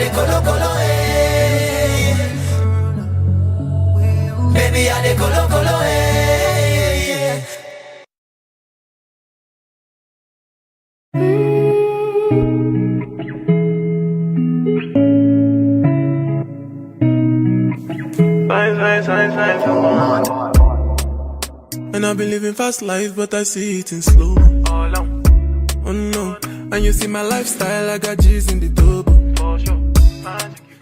the colo colo, eh. Baby, I the colo colo, eh. And I've been living fast life, but I see it in slow. Oh no, and you see my lifestyle, I got G's in the double.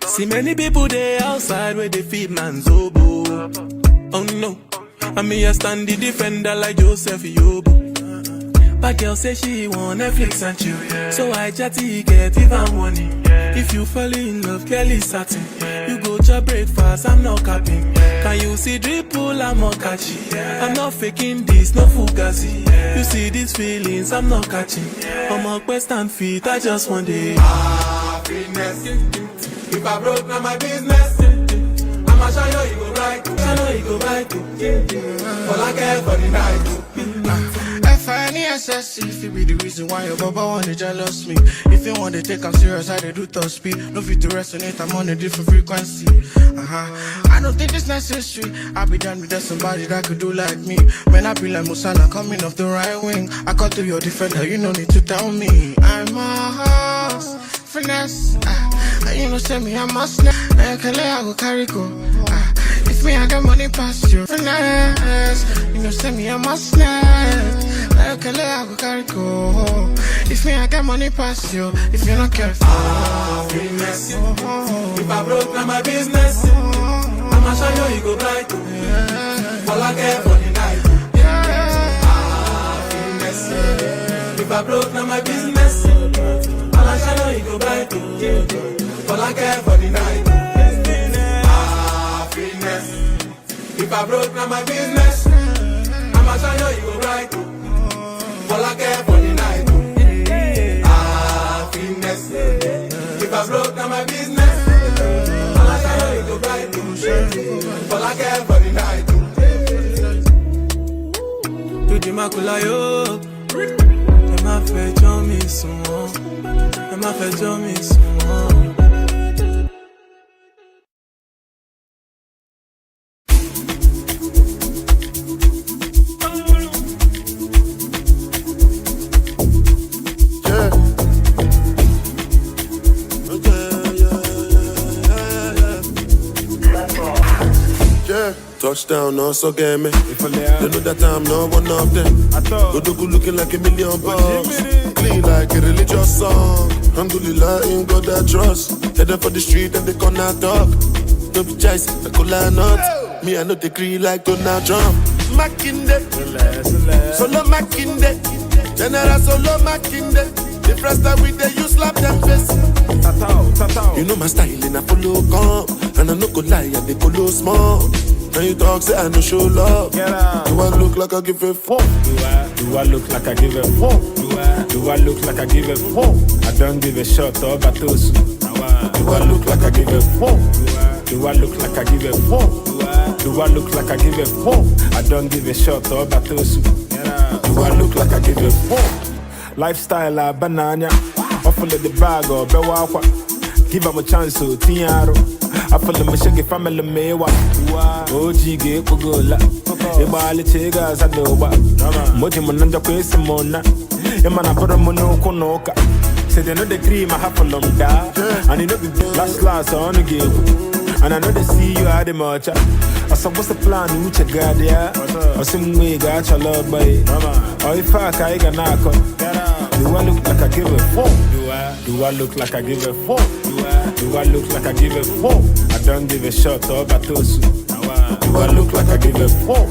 See many people there outside where they feed man's oboe. Oh no, and me I stand the defender like Joseph Yobo. But girl say she want Netflix and chill, yeah. So I chatty get even money. Yeah. If you fall in love, Kelly satin. Yeah. You go to breakfast, I'm not capping. Yeah. Can you see dripple, I'm not catchy. Yeah. I'm not faking this, no fugazi. Yeah. You see these feelings, I'm not catching. Yeah. I'm on quest and feet, I just want it. Happiness. If I broke, now my business. I'ma show you go right. I know you go right. All I care for the night. FNESS, if it be the reason why your baba wanna jealous me. If you want to take I'm serious, I do top speed. No fit to resonate, I'm on a different frequency. I don't think it's necessary. I'll be done with that somebody that could do like me. When I be like Musala coming off the right wing, I cut to your defender, you no need to tell me. I'm a horse, finesse. You know, send me, I'm a snap. I go carry go. If me, I got money past you. Finesse. You know, send me, I'm a snap. I go carry go. If me, I got money past you. If you're not careful. Happiness. If I broke, now my business. I'ma show you go bright. All I care for the night. Happiness. If I broke, now my business. I'ma show you go bright. All I care for the night. Happiness. If I broke, now my business. I'ma show you go bright. All I care for the night. Happiness. If I broke, now my business. I'ma show you go bright. All I care for the night. To the macula yo. Emma fait jamais son. Emma fait jamais son. Touchdown, also get me. They know that I'm not one of them. Godoku looking like $1 million. Clean like a religious song. Alhamdulillah, in God I trust. Headed for the street and they corner talk. No be choice, I could line up. Me, I know they agree like Donald Trump. Makinde, solo Makinde. General solo Makinde. The first time with the you slap them face. You know my style and I follow come. And I no go lie, and they follow small. And you talk, say I no show love. Do I look like I give a fuck? Do I look like I give a fuck? Do I look like I give a fuck? I don't give a shot or batosu. Do I look like I give a fuck? Do I look like I give a fuck? Do I look like I give a fuck? I don't give a shot or batosu. Do I look like I give a fuck? Lifestyle a banana. Offle the bag or bewakwa. Give him a chance to tiaro. I feel the machine family me wa. OG ge kugola. Ibali chigas I know ba. Moji mananja kwesi mona. Emana poro mono konoka. Say they know the cream I have for long da. And you know the last on the game. And I know they see you at the march. I saw what's the plan which you got there. Or some way got your love by. Or if I can knock. Do I look like I give a fuck? Do I look like I give a fuck? Do I look like I give a fuck? I don't give a shot or batosu. Do I look like I give a fuck?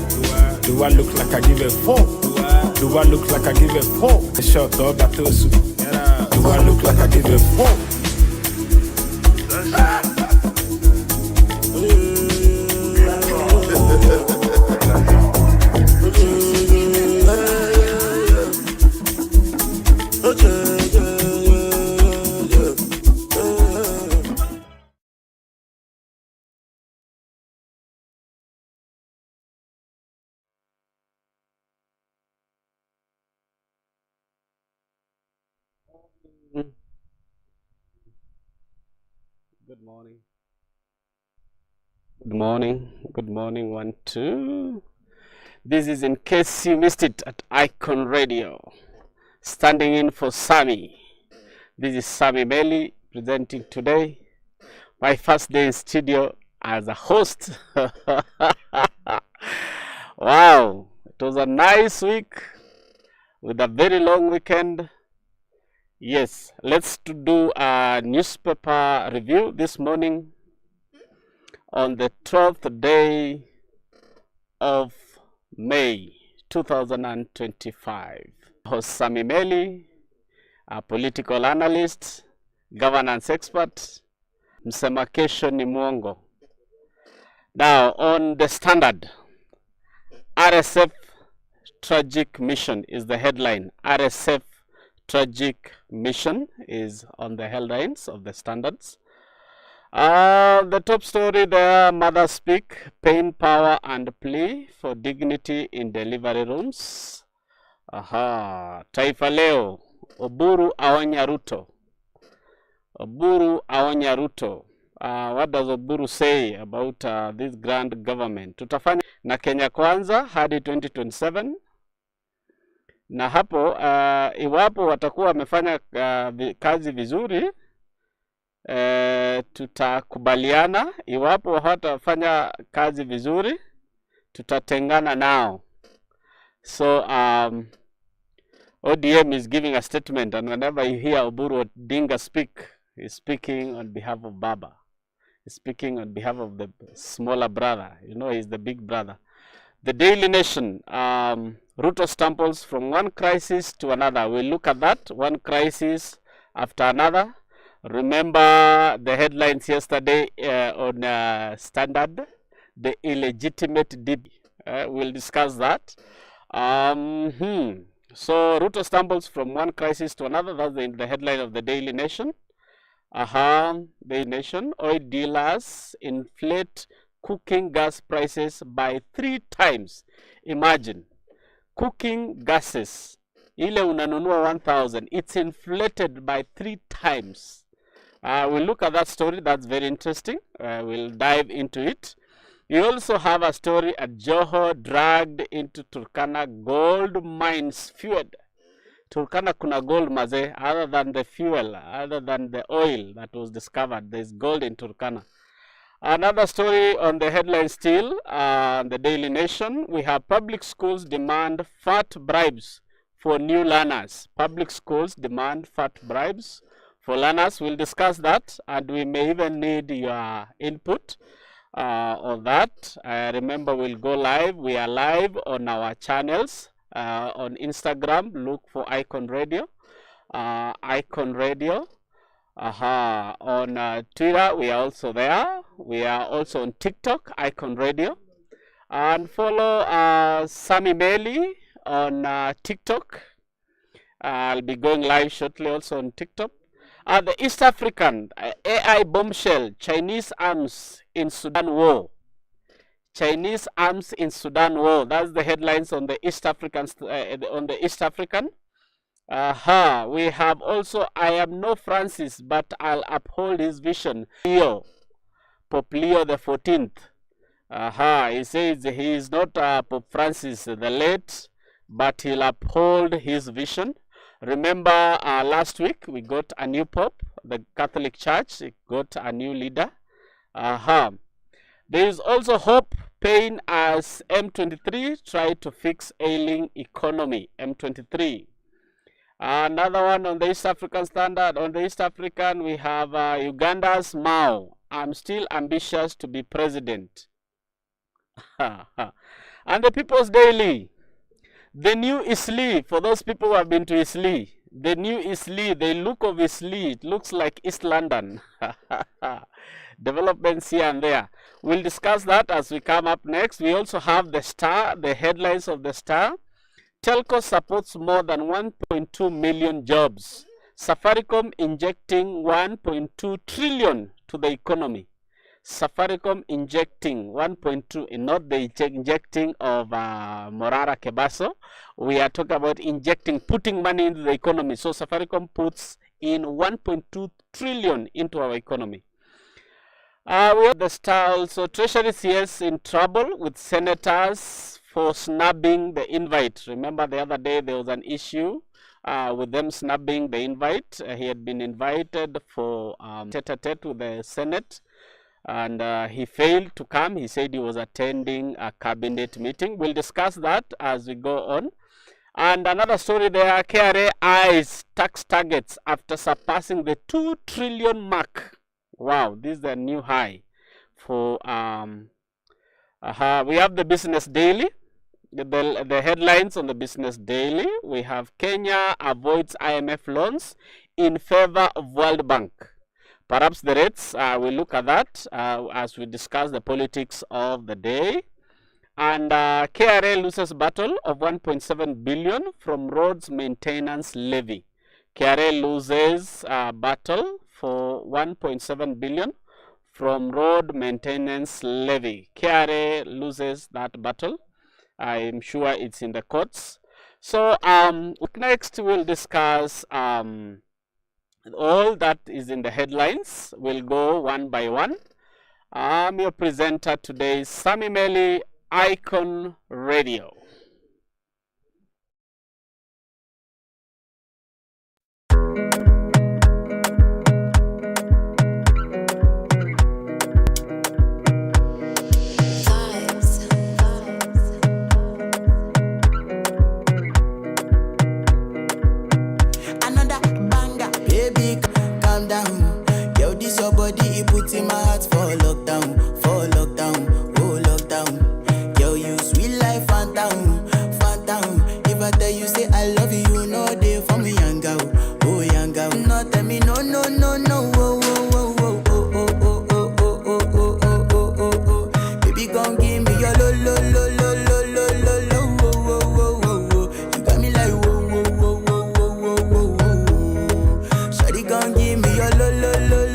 Do I look like I give a fuck? Do I look like I give a fuck? A shot or batosu. Do I look like I give a fuck? Good morning. Good morning. Good morning. 1, 2. This is in case you missed it at Icon Radio. Standing in for Sammy. This is Sammy Melly presenting today. My first day in studio as a host. Wow. It was a nice week with a very long weekend. Yes, let's do a newspaper review this morning on the 12th day of May 2025. Host Sammy Maina, a political analyst, governance expert, msema kesho ni mwongo. Now, on the Standard, RSF tragic mission is the headline. RSF tragic mission is on the headlines of the Standards. The top story there, mothers speak, pain, power, and plea for dignity in delivery rooms. Taifa Leo, Oburu aonya Ruto. Oburu aonya Ruto. What does Oburu say about this grand government? Tutafanya na Kenya Kwanza hadi 2027. Na hapo, iwapo watakuwa wamefanya kazi vizuri, tutakubaliana. Iwapo hawatafanya kazi vizuri, tutatengana nao. So, ODM is giving a statement, and whenever you hear Oburu Odinga speak, he's speaking on behalf of Baba. He's speaking on behalf of the smaller brother. You know, he's the big brother. The Daily Nation, Ruto stumbles from one crisis to another. We'll look at that, one crisis after another. Remember the headlines yesterday on Standard, the illegitimate DB. We'll discuss that. So Ruto stumbles from one crisis to another. That's the headline of the Daily Nation. The Nation, oil dealers inflate cooking gas prices by 3 times. Imagine, cooking gases, ile unanunua 1,000, it's inflated by 3 times. We'll look at that story. That's very interesting. We'll dive into it. You also have a story at Joho dragged into Turkana gold mines fueled. Turkana kuna gold maze, other than the fuel, other than the oil that was discovered. There's gold in Turkana. Another story on the headline still, the Daily Nation, we have public schools demand fat bribes for new learners. Public schools demand fat bribes for learners. We'll discuss that, and we may even need your input on that. Remember, we'll go live. We are live on our channels. On Instagram, look for Icon Radio. Icon Radio. On Twitter, we are also there. We are also on TikTok, Icon Radio. And follow Sammy Maina on TikTok. I'll be going live shortly also on TikTok. The East African AI bombshell, Chinese arms in Sudan war. Chinese arms in Sudan war. That's the headlines on the East African. We have also, I am no Francis, but I'll uphold his vision. Pope Leo the 14th. He says he is not Pope Francis the late, but he'll uphold his vision. Remember last week we got a new Pope, the Catholic Church got a new leader. There is also hope, pain as M23 try to fix ailing economy. M23. Another one on the East African Standard. On the East African, we have Uganda's Mao. I'm still ambitious to be president. And the People's Daily. The new Isli, for those people who have been to Isli. The new Isli, the look of Isli, it looks like East London. Developments here and there. We'll discuss that as we come up next. We also have the Star, the headlines of the Star. Telco supports more than 1.2 million jobs. Safaricom injecting 1.2 trillion to the economy. Safaricom injecting 1.2, not the injecting of Morara Kebaso. We are talking about injecting, putting money into the economy. So Safaricom puts in 1.2 trillion into our economy. We have the star also. Treasury CS in trouble with senators for snubbing the invite. Remember the other day there was an issue with them snubbing the invite. He had been invited for tete-a-tete with the Senate, and he failed to come. He said he was attending a cabinet meeting. We'll discuss that as we go on. And another story there, KRA eyes tax targets after surpassing the 2 trillion mark. Wow, this is a new high for we have the Business Daily. The headlines on the Business Daily. We have Kenya avoids IMF loans in favor of World Bank. Perhaps the rates, we'll look at that as we discuss the politics of the day. And KRA loses battle of 1.7 billion from roads maintenance levy. KRA loses battle for 1.7 billion from road maintenance levy. KRA loses that battle. I'm sure it's in the courts. So next we'll discuss all that is in the headlines. We'll go one by one. I'm your presenter today, Sammy Melly, Icon Radio. In my heart for lockdown, oh lockdown. Girl, you sweet life, phantom, phantom. If I tell you say I love you, you know they for me, young girl, oh young girl. No tell me no, no, no, no, oh, oh, oh, oh, oh, oh, oh, oh, oh, oh, oh, oh, oh, oh, oh. Baby, come give me your lo, lo, lo, lo, lo, lo, lo, lo, oh, oh, oh, oh, oh. You got me like whoa, whoa, whoa, whoa, whoa, whoa, whoa, whoa. Shawty, come give me your lo, lo, lo, lo.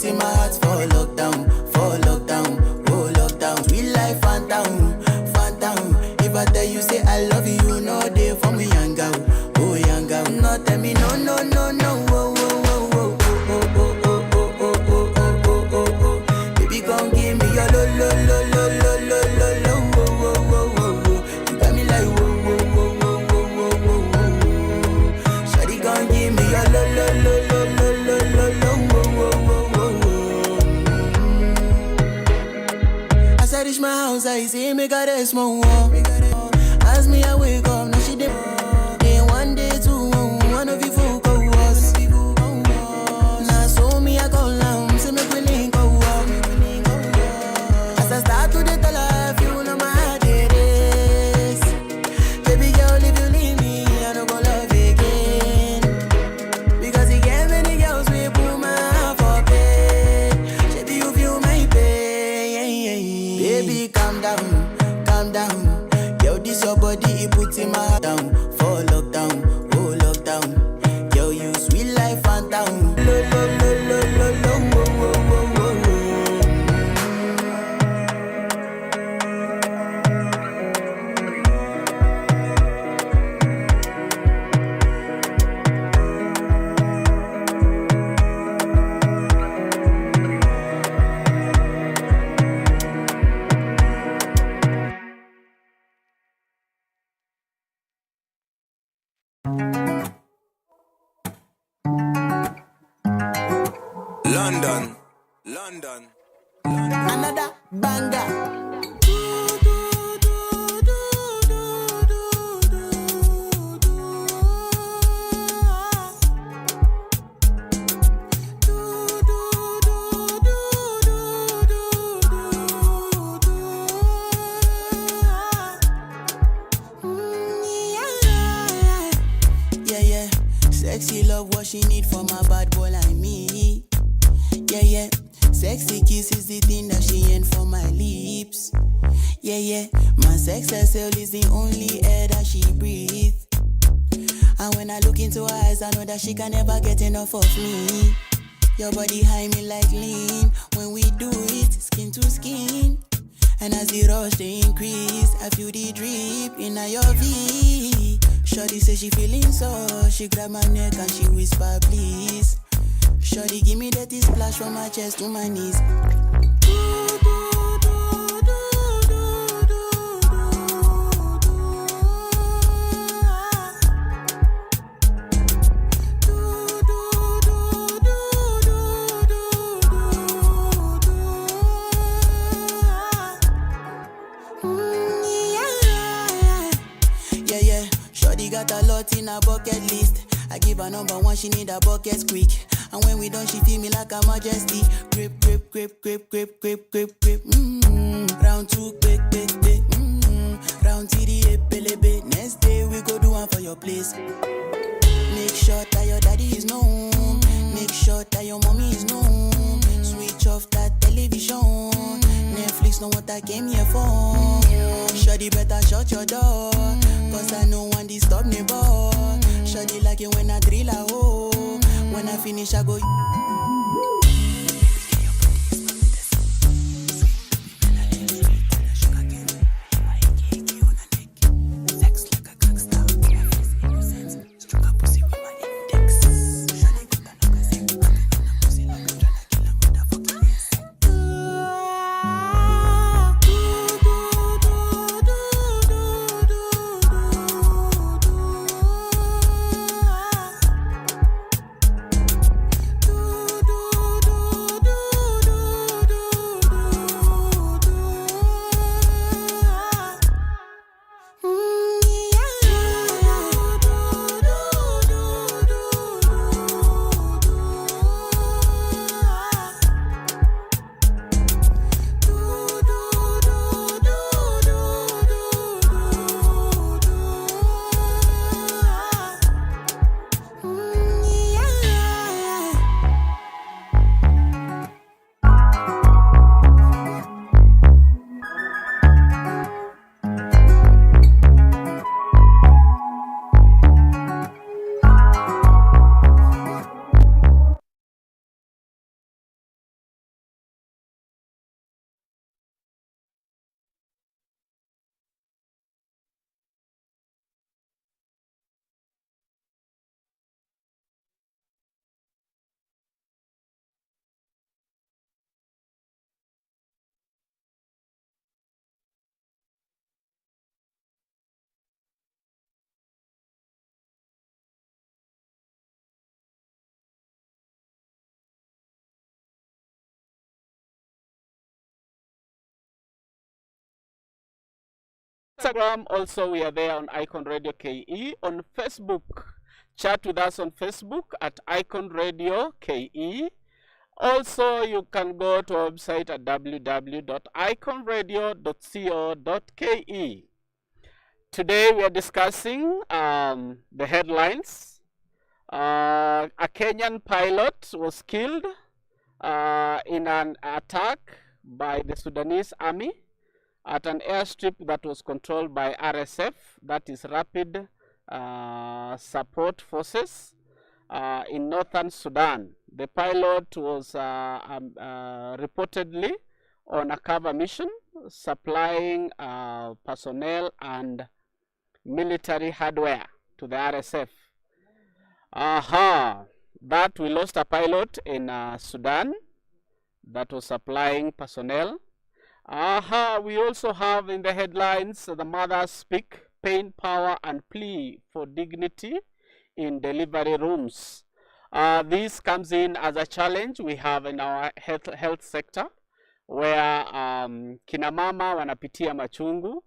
In my heart for lockdown, oh lockdown. Sweet life, phantom, phantom. If I tell you say I love you, you know they for me, young girl, oh young girl. No tell me no, no, no, no, oh, oh, oh, oh, oh, oh, oh, oh, oh, oh, oh, oh, oh, oh. Baby, come give me your lo, lo, lo, lo, lo, lo, lo, lo, oh, oh, oh, oh, oh. You got me like whoa, whoa, whoa, whoa, whoa, whoa, whoa, whoa. Shawty, come give me your lo, lo, lo, lo, lo, lo, lo, lo, oh, oh, oh. I reach my house, I see me got a small wall. As me, I wake up, now she did. Day one, day two, one of you folk go was. Now so me, I call now, say me willing go walk. As I start to the tell her, you know my heart it is. Baby girl, if you leave me, I don't go love again. Because you get many girls, we put my heart for bed. Baby, you feel my pain. Baby, calm down, calm down. Girl, this your body, it puts in my heart down. For lockdown, oh lockdown. Girl, you sweet life, phantom. Lo, lo, lo, lo, lo, lo, oh, oh, oh, oh, oh. London, London, London. Another banger. she need for my bad boy like me. Yeah, yeah. Sexy kiss is the thing that she ain't for my lips. Yeah, yeah. My sex herself is the only air that she breathes. And when I look into her eyes, I know that she can never get enough of me. Your body high me like lean. When we do it, skin to skin. And as the rush they increase, I feel the drip in your V. Shorty say she feeling so. She grab my neck and she whisper please. Shorty give me that splash from my chest to my knees. Got a lot in her bucket list. I give her #1, she need a bucket quick. And when we done, she feel me like a majesty. Grip, grip, grip, grip, grip, grip, grip, grip. Round 2, quick, quick, quick. Round 3, pelebe. Next day we go do one for your place. Make sure that your daddy is known. Make sure that your mommy is known. Switch off that television. Netflix know what I came here for. Shawty better shut your door. Cause I know one disturb me, boy. Shawty like it when I drill a hole. When I finish, I go. Instagram also, we are there on Icon Radio KE. On Facebook, chat with us on Facebook at Icon Radio KE. Also, you can go to our website at www.iconradio.co.ke. Today we are discussing the headlines. A Kenyan pilot was killed in an attack by the Sudanese army at an airstrip that was controlled by RSF, that is Rapid Support Forces, in northern Sudan. The pilot was reportedly on a cover mission, supplying personnel and military hardware to the RSF. That we lost a pilot in Sudan that was supplying personnel. We also have in the headlines, the mothers speak, pain, power, and plea for dignity in delivery rooms. This comes in as a challenge we have in our health sector, where kina mama wanapitia machungu.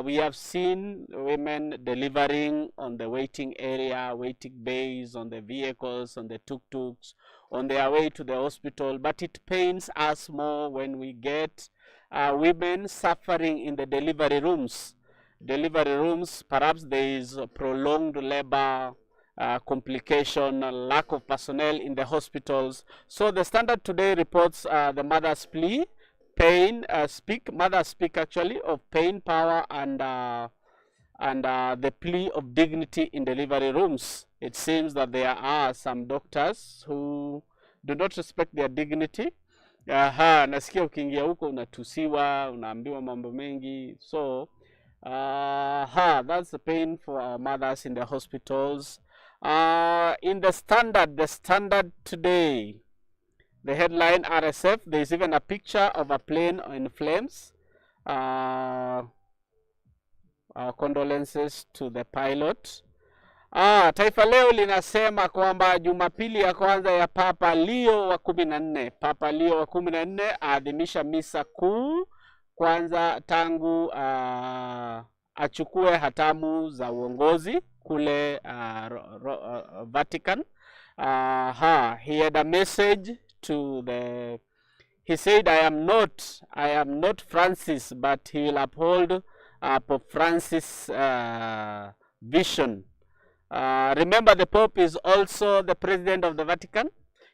We have seen women delivering on the waiting area, waiting bays, on the vehicles, on the tuk-tuks, on their way to the hospital. But it pains us more when we get women suffering in the delivery rooms. Perhaps there is prolonged labor, complication, lack of personnel in the hospitals. So the Standard today reports the mother's plea, mothers speak actually of pain, power, and the plea of dignity in delivery rooms. It seems that there are some doctors who do not respect their dignity. Nasikia ukiingia huko unatusiwa, unaambiwa mambo mengi. So that's the pain for our mothers in the hospitals. In the Standard today, the headline RSF, there is even a picture of a plane in flames. Condolences to the pilot. Taifa Leo linasema kwamba Jumapili ya kwanza ya Papa Leo wa 14 aadhimisha misa kuu kwanza tangu achukue hatamu za uongozi kule Vatican. He had a message to the, he said, I am not Francis, but he will uphold Pope Francis' vision. Remember, the Pope is also the president of the Vatican.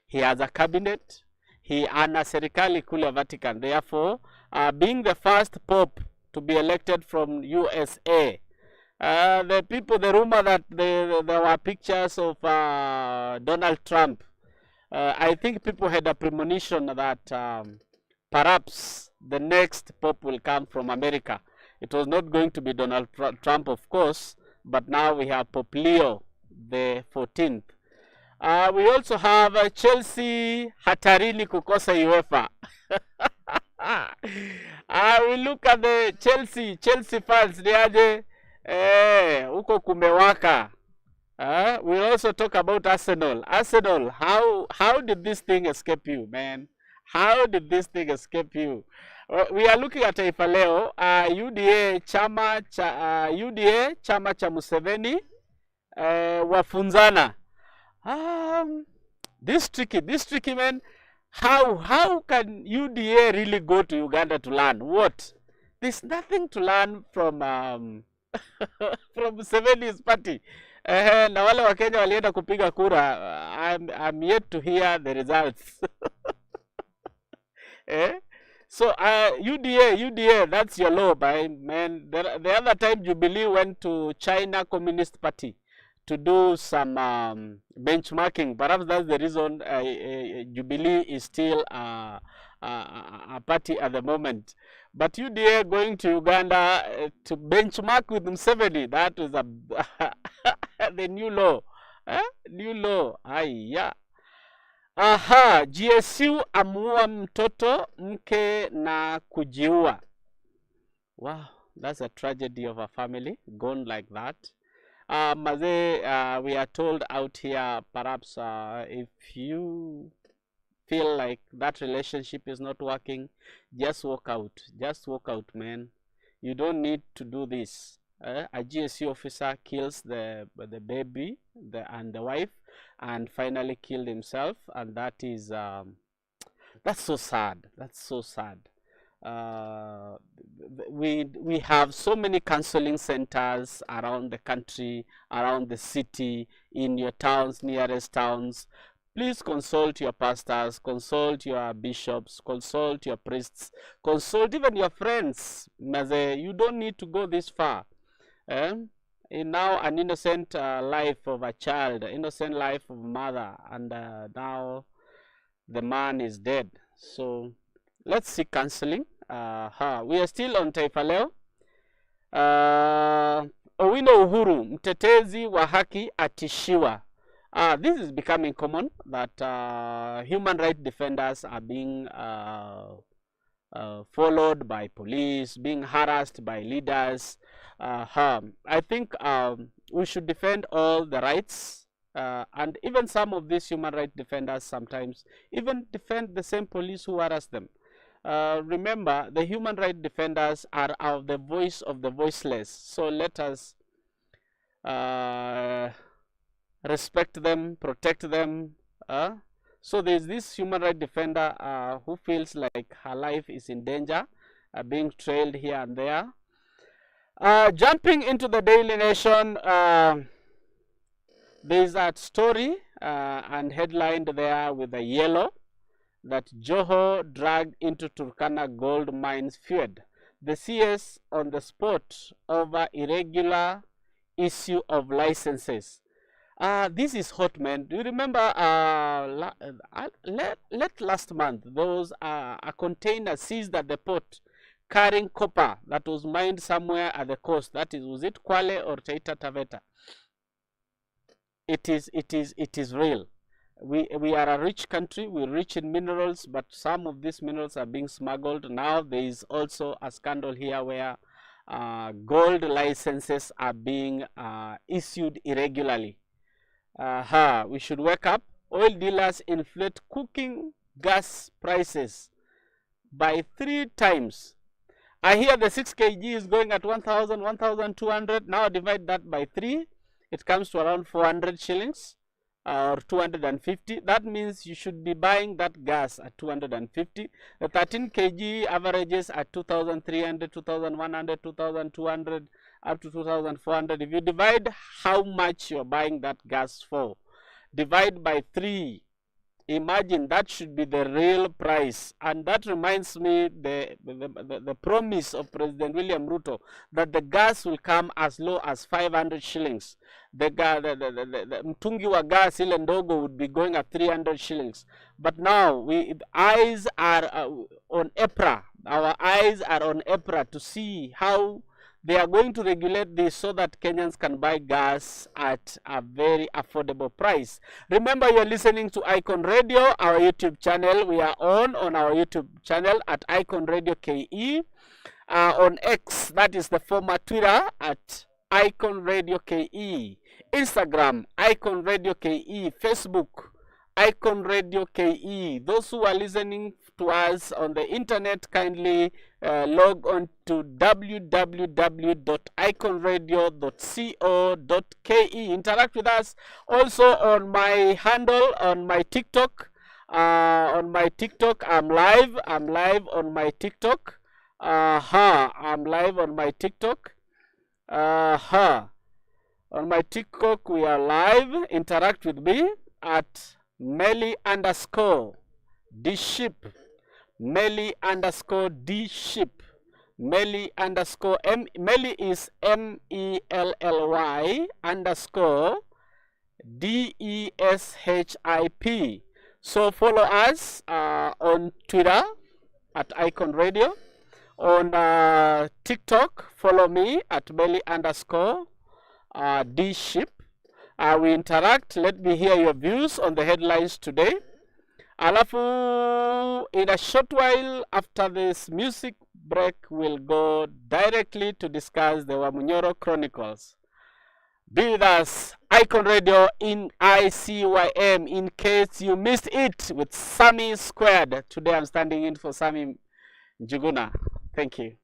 He has a cabinet. He ana serikali kule Vatican. Therefore, being the first Pope to be elected from USA, the rumor that there were pictures of Donald Trump, I think people had a premonition that perhaps the next Pope will come from America. It was not going to be Donald Trump, of course, but now we have Pope Leo the 14th. We also have Chelsea hatarini kukosa UEFA. We look at the Chelsea fans, niaje huko kumewaka. We also talk about Arsenal. How did this thing escape you, man? How did this thing escape you? We are looking at Taifa Leo. UDA chama cha Museveni wafunzana. This tricky man. How can UDA really go to Uganda to learn? What? There's nothing to learn from from Museveni's party. Na wale wa Kenya walienda kupiga kura. I'm yet to hear the results. So UDA, that's your law, man. The other time Jubilee went to China Communist Party to do some benchmarking. Perhaps that's the reason Jubilee is still a party at the moment. But UDA going to Uganda to benchmark with Museveni, that is the new law. New law. Yeah. GSU amua mtoto mke na kujiua. Wow, that's a tragedy of a family gone like that. We are told out here, perhaps if you feel like that relationship is not working, just walk out. Just walk out, man. You don't need to do this. A GSU officer kills the baby and the wife, and finally killed himself, and that is that's so sad. That's so sad. We have so many counseling centers around the country, around the city, in your towns, nearest towns. Please consult your pastors, consult your bishops, consult your priests, consult even your friends. You don't need to go this far. Now an innocent life of a child, innocent life of a mother, and now the man is dead. So let's seek counseling. We are still on Taifa Leo. Owino Uhuru, mtetezi wa haki atishiwa. This is becoming common that human rights defenders are being followed by police, being harassed by leaders. I think we should defend all the rights, and even some of these human rights defenders sometimes even defend the same police who harass them. Remember, the human rights defenders are the voice of the voiceless, so let us respect them, protect them. So there's this human rights defender who feels like her life is in danger, being trailed here and there. Jumping into the Daily Nation, There's that story and headlined there with a yellow that Joho dragged into Turkana gold mines feared. The CS on the spot over irregular issue of licenses. This is hot, man. Do you remember last month there was a container seized at the port carrying copper that was mined somewhere at the coast? That is, was it Kwale or Taita Taveta? It is real. We are a rich country. We're rich in minerals, but some of these minerals are being smuggled. Now there is also a scandal here where gold licenses are being issued irregularly. We should wake up. Oil dealers inflate cooking gas prices by 3 times. I hear the 6 kg is going at 1,000, 1,200. Now divide that by 3. It comes to around 400 shillings or 250. That means you should be buying that gas at 250. The 13 kg averages at 2,300, 2,100, 2,200, up to 2,400. If you divide how much you're buying that gas for, divide by 3. Imagine that should be the real price. And that reminds me the promise of President William Ruto that the gas will come as low as 500 shillings. The mtungi wa gas ile ndogo would be going at 300 shillings. But now eyes are on EPRA. Our eyes are on EPRA to see how they are going to regulate this so that Kenyans can buy gas at a very affordable price. Remember, you're listening to Icon Radio, our YouTube channel. We are on our YouTube channel at iconradioke. On X, that is the former Twitter, at iconradioke. Instagram, iconradioke. Facebook, iconradioke. Those who are listening to us on the internet, kindly log on to www.iconradio.co.ke. Interact with us also on my handle on my TikTok. I'm live on my TikTok. I'm live on my TikTok. On my TikTok we are live. Interact with me at Melly_D_ship. Melly_D_ship. Melly_ Melly is MELLY _DESHIP. So follow us on Twitter at Icon Radio. On TikTok, follow me at Melly_D_ship. We interact. Let me hear your views on the headlines today. Alafu, in a short while after this music break, we'll go directly to discuss the Wamunyoro Chronicles. Be with us, Icon Radio in ICYM, in case you missed it, with Sammy Squared. Today I'm standing in for Sammy Njuguna. Thank you.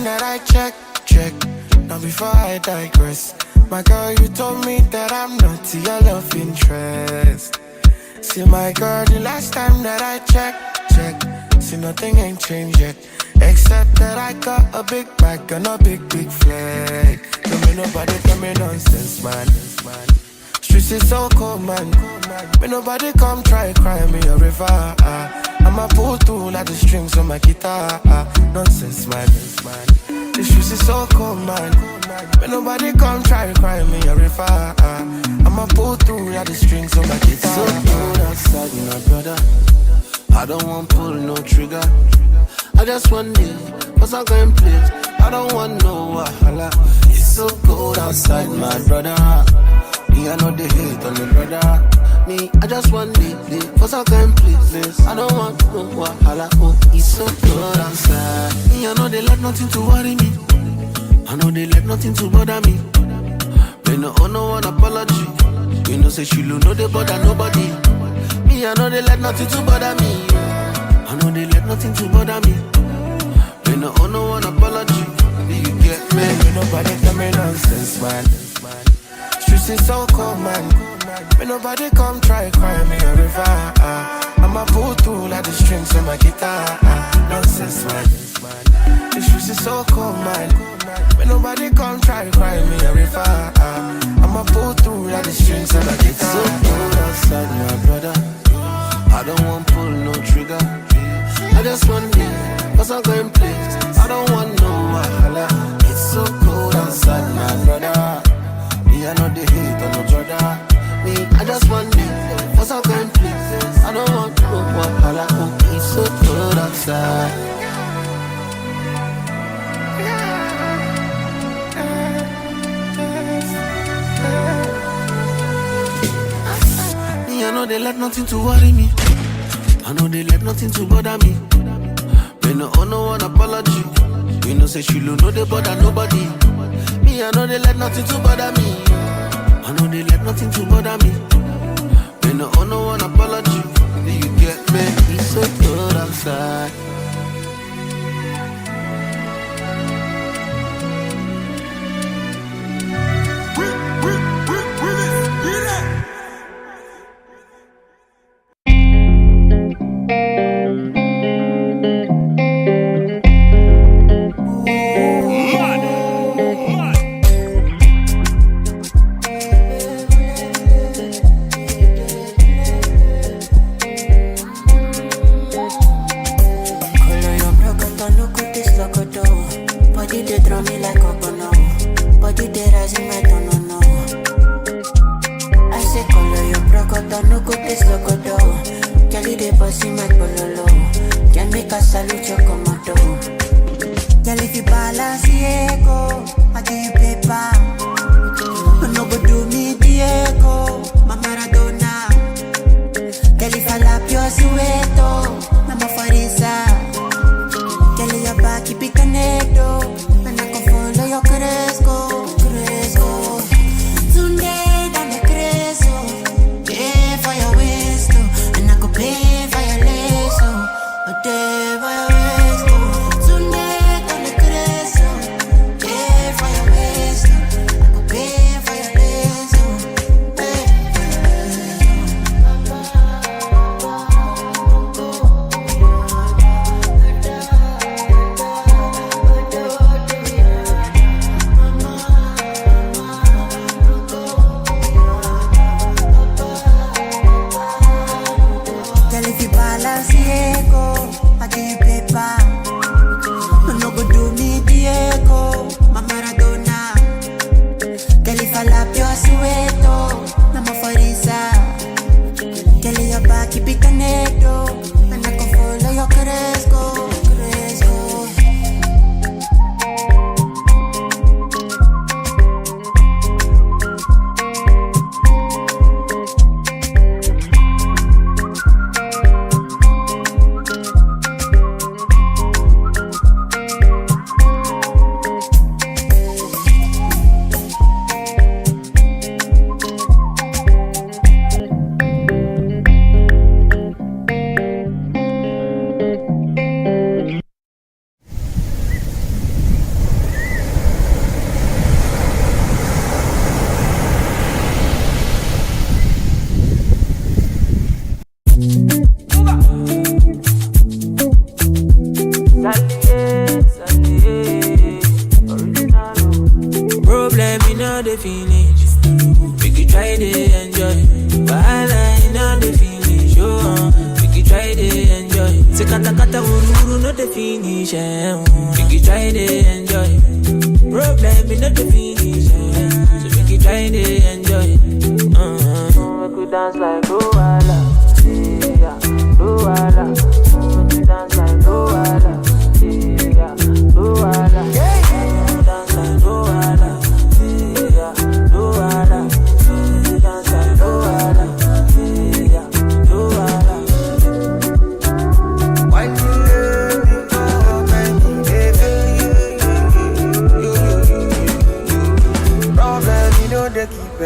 That I check. Now before I digress, my girl, you told me that I'm not your love interest. See, my girl, the last time that I check. See, nothing ain't changed yet, except that I got a big bag and a big flag. Don't make nobody tell me nonsense, man. Streets is so cold, man. May nobody come try cry me a river. I'ma pull through like the strings on my guitar. Nonsense, man. The streets is so cold, man. May nobody come try cry me a river. I'ma pull through like the strings on my guitar. So cold outside, my brother. I don't want pull no trigger. I just want it, cause I'm going place. I don't want no wahala. It's so cold outside, my brother. Me, I know they hate on the brother. Me, I just want it, cause I can't please. I don't want no wahala. Oh, it's so cold outside. Me, I know they let nothing to worry me. I know they let nothing to bother me. Me no owe no one apology. You know say she no dey bother nobody. Me I know they let nothing to bother me. I know they let nothing to bother me. Me no owe no one apology. Do you get me? Me nobody tell me nonsense, man. Streets is so cold, man. Me nobody come try cry me a river. I'ma pull through like the strings in my guitar. Nonsense, man. The streets is so cold, man. Me nobody come try cry me a river. I'ma pull through like the strings in my guitar. It's so cold outside, my brother. I don't want pull no trigger. I just want me, cause I'm going place. I don't want no wahala. It's so cold outside, my brother. Me, I know the hate on no brother. Me, I just want me, cause I'm going place. I don't want no wahala. It's so cold outside. Me, I know they let nothing to worry me. I know they let nothing to bother me. Me no owe no one apology. You know say she no dey bother nobody. Me I know they let nothing to bother me. I know they let nothing to bother me. Me no owe no one apology. Do you get me? It's so cold outside.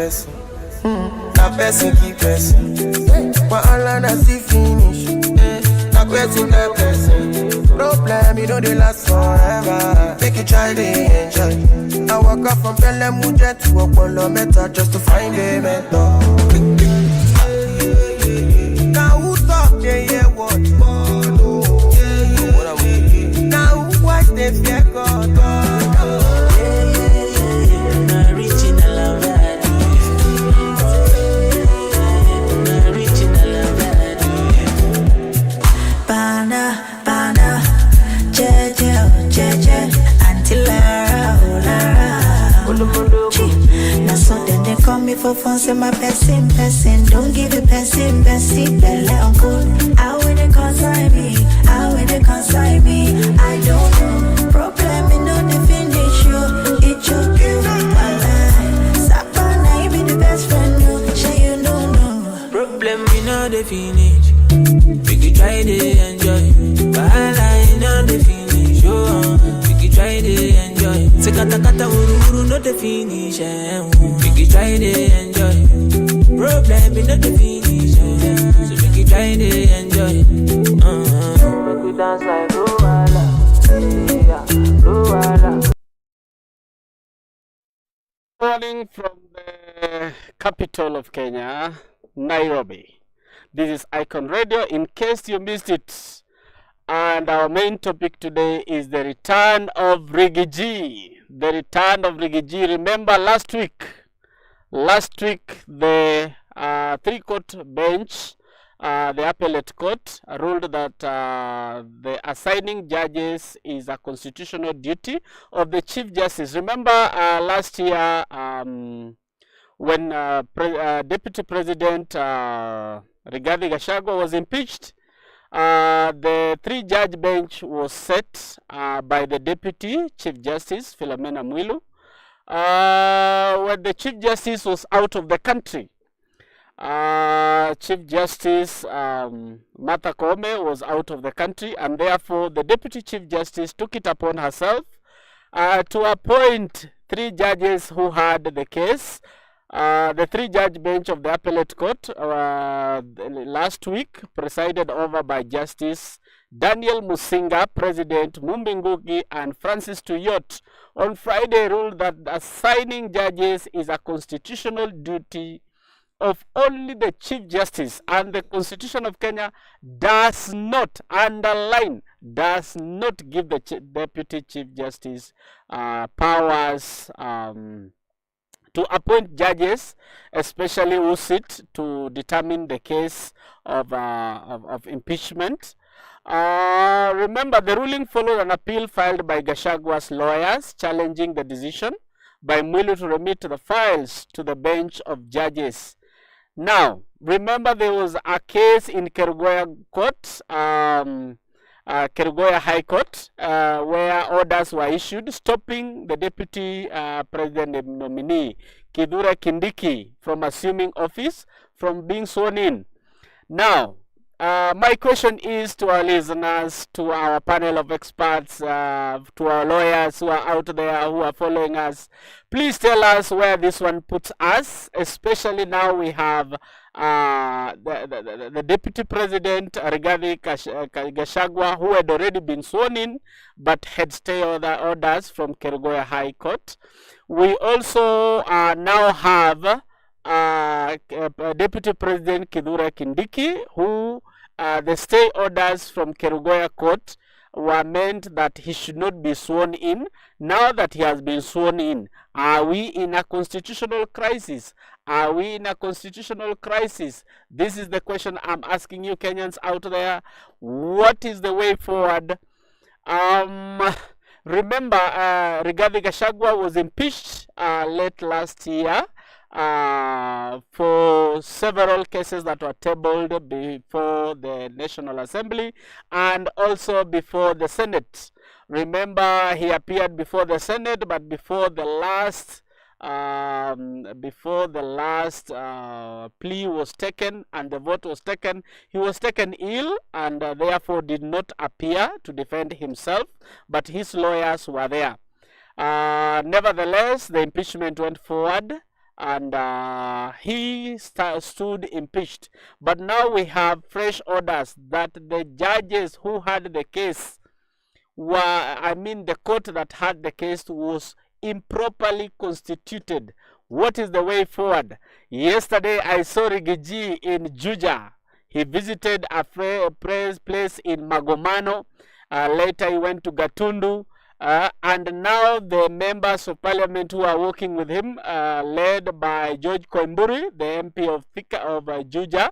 person. That person keep person. But all I see finish. That person that person. Problem, you know they last forever. Make you try to enjoy. I walk up from Pelham Mujet to Apollo Meta just to find a mentor. Now who talk, they hear what? Now who watch, they fear God. Call me for fun, say my person. Don't give it person, belle uncle. How will they consign me? I don't know. Problem in no the finish you. It choke you. Sapana, you be the best friend, no. Say you don't know. Problem in no the finish. We could try to enjoy. Wahala in no the finish, we could try to enjoy. Say kata uru no the finish, we could try to enjoy. Problem in no the finish, so we could try to enjoy. We could dance like Luwala, Luwala. Calling from the capital of Kenya, Nairobi. This is Icon Radio, in case you missed it. And our main topic today is the return of Riggy G. The return of Riggy G. Remember last week the three-court bench, the appellate court, ruled that the assigning judges is a constitutional duty of the Chief Justice. Remember last year when Deputy President Rigathi Gachagua was impeached, the three-judge bench was set by the Deputy Chief Justice, Philomena Mwilu, when the Chief Justice was out of the country. Chief Justice Martha Koome was out of the country, and therefore the Deputy Chief Justice took it upon herself to appoint three judges who had the case. The three-judge bench of the appellate court last week, presided over by Justice Daniel Musinga, President Mumbi Ngugi, and Francis Tuyot, on Friday ruled that assigning judges is a constitutional duty of only the Chief Justice, and the Constitution of Kenya does not, underline, does not give the Deputy Chief Justice powers to appoint judges, especially who sit to determine the case of impeachment. Remember, the ruling followed an appeal filed by Gashagua's lawyers challenging the decision by Mwilu to remit the files to the bench of judges. Now, remember there was a case in Kerugoya Court, Kerugoya High Court, where orders were issued stopping the Deputy President nominee, Kithure Kindiki, from assuming office, from being sworn in. Now, my question is to our listeners, to our panel of experts, to our lawyers who are out there, who are following us. Please tell us where this one puts us, especially now we have the Deputy President, Rigathi Gachagua, who had already been sworn in, but had stay orders from Kerugoya High Court. We also now have Deputy President Kithure Kindiki, who the stay orders from Kerugoya Court were meant that he should not be sworn in. Now that he has been sworn in, are we in a constitutional crisis? Are we in a constitutional crisis? This is the question I'm asking you Kenyans out there. What is the way forward? Remember, Rigathi Gachagua was impeached late last year for several cases that were tabled before the National Assembly and also before the Senate. Remember, he appeared before the Senate, but before the last plea was taken and the vote was taken, he was taken ill and therefore did not appear to defend himself, but his lawyers were there. Nevertheless, the impeachment went forward, and he stood impeached. But now we have fresh orders that the judges who had the case the court that had the case was improperly constituted. What is the way forward? Yesterday I saw Rigiji in Juja. He visited a place in Magomano. Later he went to Gatundu. And now the members of parliament who are working with him, led by George Koimburi, the MP of Juja,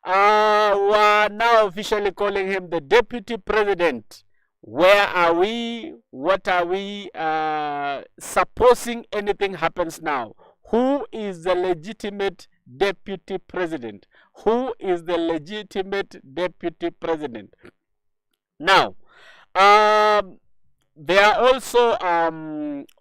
were now officially calling him the deputy president. Where are we? What are we? Supposing anything happens now, who is the legitimate deputy president? Who is the legitimate deputy president? Now, there are also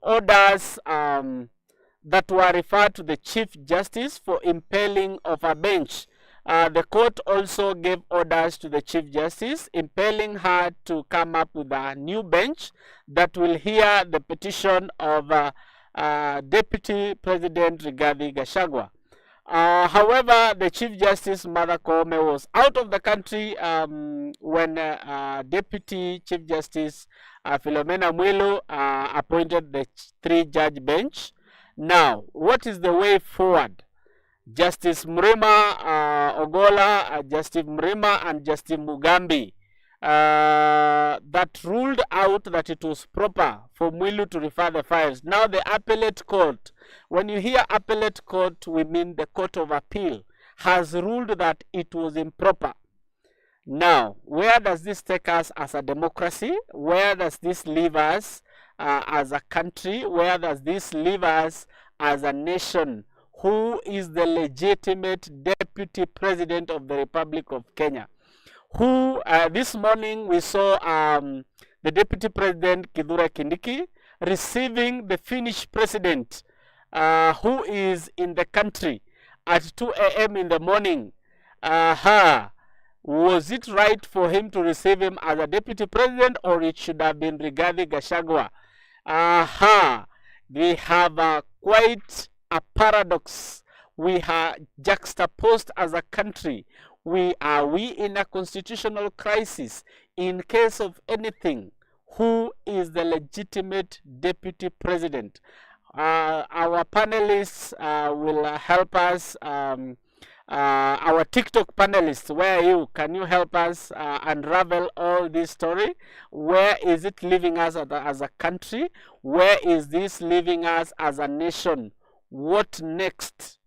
orders that were referred to the Chief Justice for impaling of a bench. The court also gave orders to the Chief Justice, impelling her to come up with a new bench that will hear the petition of Deputy President Rigathi Gachagua. However, the Chief Justice, Martha Koome, was out of the country when Deputy Chief Justice Philomena Mwilu appointed the 3-judge bench. Now, what is the way forward? Justice Mrima Ogola, Justice Mrima, and Justice Mugambi that ruled out that it was proper for Mwilu to refer the files. Now the appellate court, when you hear appellate court, we mean the court of appeal, has ruled that it was improper. Now, where does this take us as a democracy? Where does this leave us as a country? Where does this leave us as a nation? Who is the legitimate deputy president of the Republic of Kenya? Who, this morning we saw the deputy president Kithure Kindiki receiving the Finnish president who is in the country at 2 a.m. in the morning. Was it right for him to receive him as a deputy president, or it should have been Rigathi Gachagua? We have quite a paradox. We are juxtaposed as a country. Are we in a constitutional crisis? In case of anything, who is the legitimate deputy president? Our panelists will help us. Our TikTok panelists, where are you? Can you help us unravel all this story? Where is it leaving us as a country? Where is this leaving us as a nation? What next?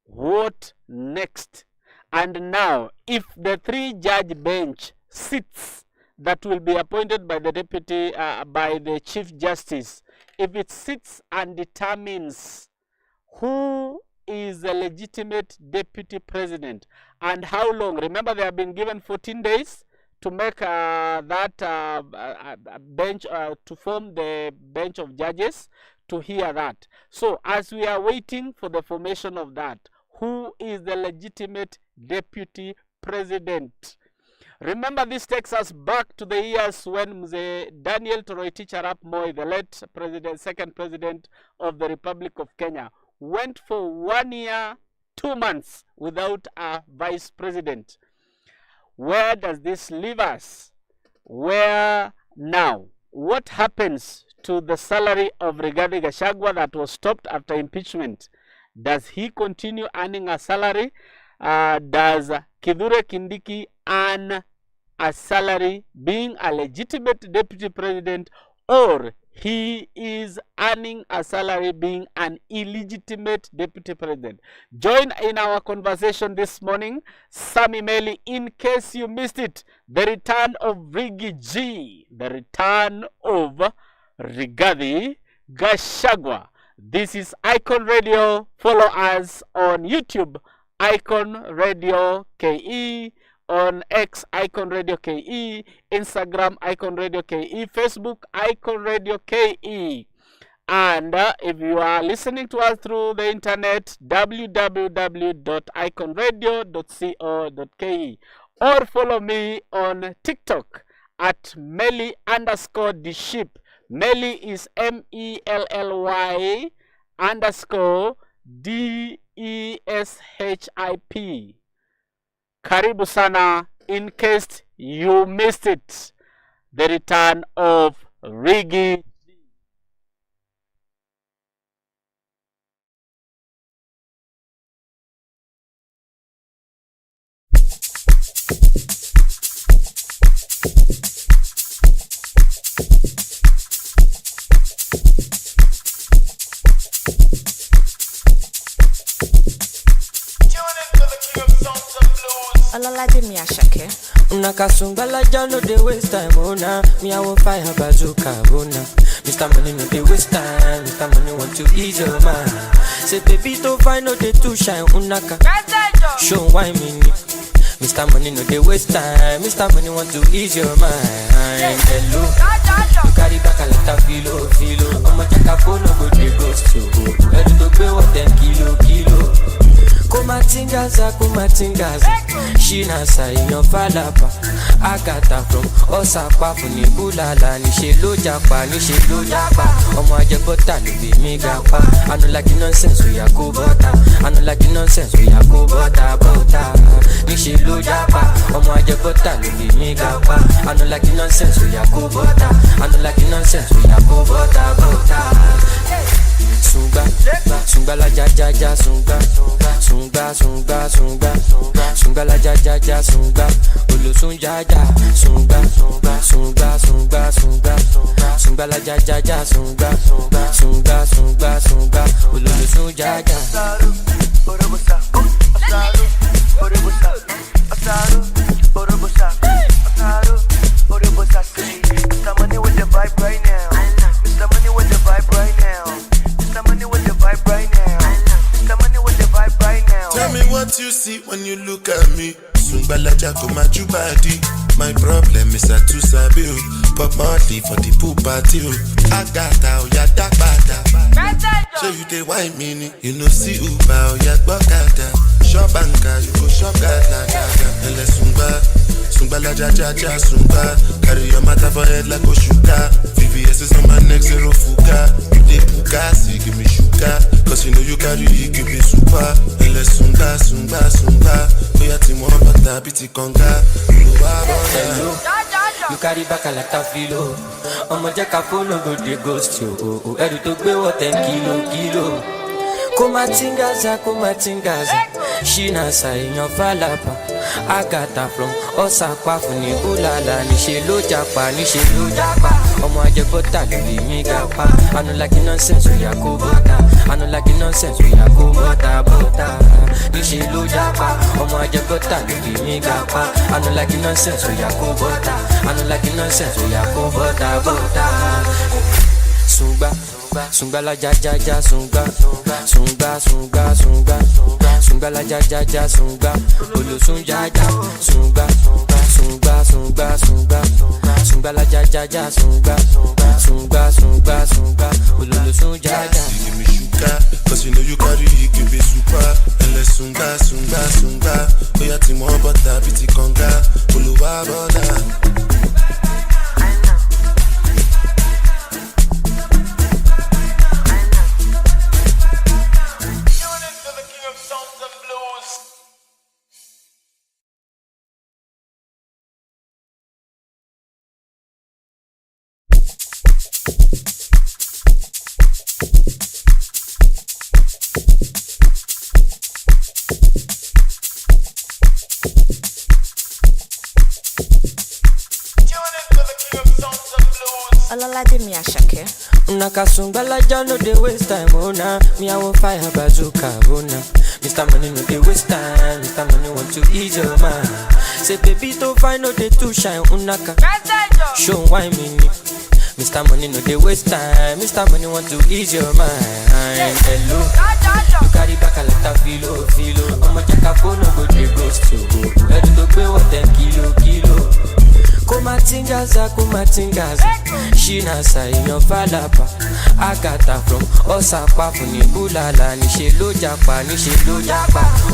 What next? And now, if the 3-judge bench sits that will be appointed by the deputy, by the Chief Justice, if it sits and determines who is the legitimate deputy president and how long, remember they have been given 14 days to make that bench, to form the bench of judges to hear that. So as we are waiting for the formation of that, who is the legitimate deputy president? Remember, this takes us back to the years when Mzee Daniel Toroitich Arap Moi, the late president, second president of the Republic of Kenya, went for 1 year, 2 months without a vice president. Where does this leave us? Where now? What happens to the salary of Rigathi Gachagua that was stopped after impeachment? Does he continue earning a salary? Does Kithure Kindiki earn a salary being a legitimate deputy president, or he is earning a salary being an illegitimate deputy president? Join in our conversation this morning. Sammy Melly, in case you missed it, the return of Riggy G, the return of Rigathi Gachagua. This is Icon Radio. Follow us on YouTube, Icon Radio KE, on X, Icon Radio KE, Instagram, Icon Radio KE, Facebook, Icon Radio KE. And if you are listening to us through the internet, www.iconradio.co.ke, or follow me on TikTok at Melly_the sheep. Melly is MELLY_the DESHIP. Karibu sana. In case you missed it, the return of Riggy. Olalaje mi ashake. Unakasumbala no dey waste time, oh nah. Me I will fire bazooka, oh nah. Mr. Money no dey waste time. Mr. Money want to ease your mind. Say baby to find no dey too shine, unaka. Show why me. Mr. Money no dey waste time. Mr. Money want to ease your mind. Hello, you carry back a lot of filo. I'ma check a phone, no go dey ghost you. Ready to pay what 10 kilo. Kumatingaza, Shina in falapa. Agata from Osapa funi bulala. Nishe lo japa. Omo ajebota lubi migapa. I no like the nonsense we are go butter. Nishe lo japa. Omo ajebota lubi migapa. I no like the nonsense we are go butter. Sunga la ja sunga la ja sunga ulu sunga la ja sunga ulu sunga Mr. Money with the vibe right now. Mr. Money with the vibe right now. Mr. Money with the vibe right now. Mr. Money with the vibe right now. Tell me what you see when you look at me. Sungbalaja komaju body. My problem is I too sabi. Pop Marley for the pool party. Agata oya dakbada. So you dey wine me, you know see Uber oya gbokada. Shop banker, you go shop gada. Ele Sungbalaja sunga. Carry your matter for head like Oshuka. VVS is on my neck, zero fuka. You dey puka, see give me sugar. Cause you know you carry, you give me super. Ele sunga. Oya ti mo bata biti konga. You carry back a lot of filo. I'ma check a phone, no go dey ghost you. Ready to pay what 10 kilo. Kumatingaza, Shina in falapa. Agata from Osapa funi bulala. Nishe lo japa. Omo ajebota lubi migapa. I no like the nonsense we are go butter. Nishe lo japa. Omo ajebota lubi migapa. I no like the nonsense we are go butter. Sunga la ja sunga la ja sunga ulu sunga la ja sunga ulu sunga. Give me sugar, cause you know you carry, you give me super. Ele sunga. Oya ti mo bata biti konga. Uluwa boda. Olalaje mi ashake. Unakasumbala no dey waste time, oh nah. Me I will fire bazooka, oh nah. Mr. Money no dey waste time. Mr. Money want to ease your mind. Say baby to find no dey too shine, unaka. Show why me. Mr. Money no dey waste time. Mr. Money want to ease your mind. Hello, you carry back a lot of filo. I'ma check a phone, no go dey ghost you. Ready to pay what 10 kilo. Kumatingaza, Shina sayan falapa. Agata from Osapa funi bulala. Nishe lo japa.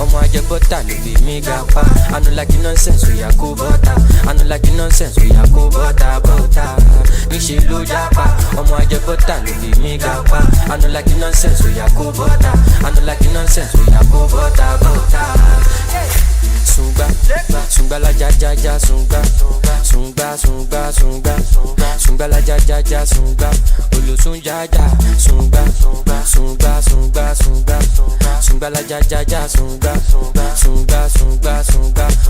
Omo ajebota no be me gapa. I no like nonsense we yakubota. Bota. Nishe lo japa. Omo ajebota no be me gapa. I no like nonsense we yakubota. Bota. Sunga la ja sunga la ja sunga ulu sunga la ja sunga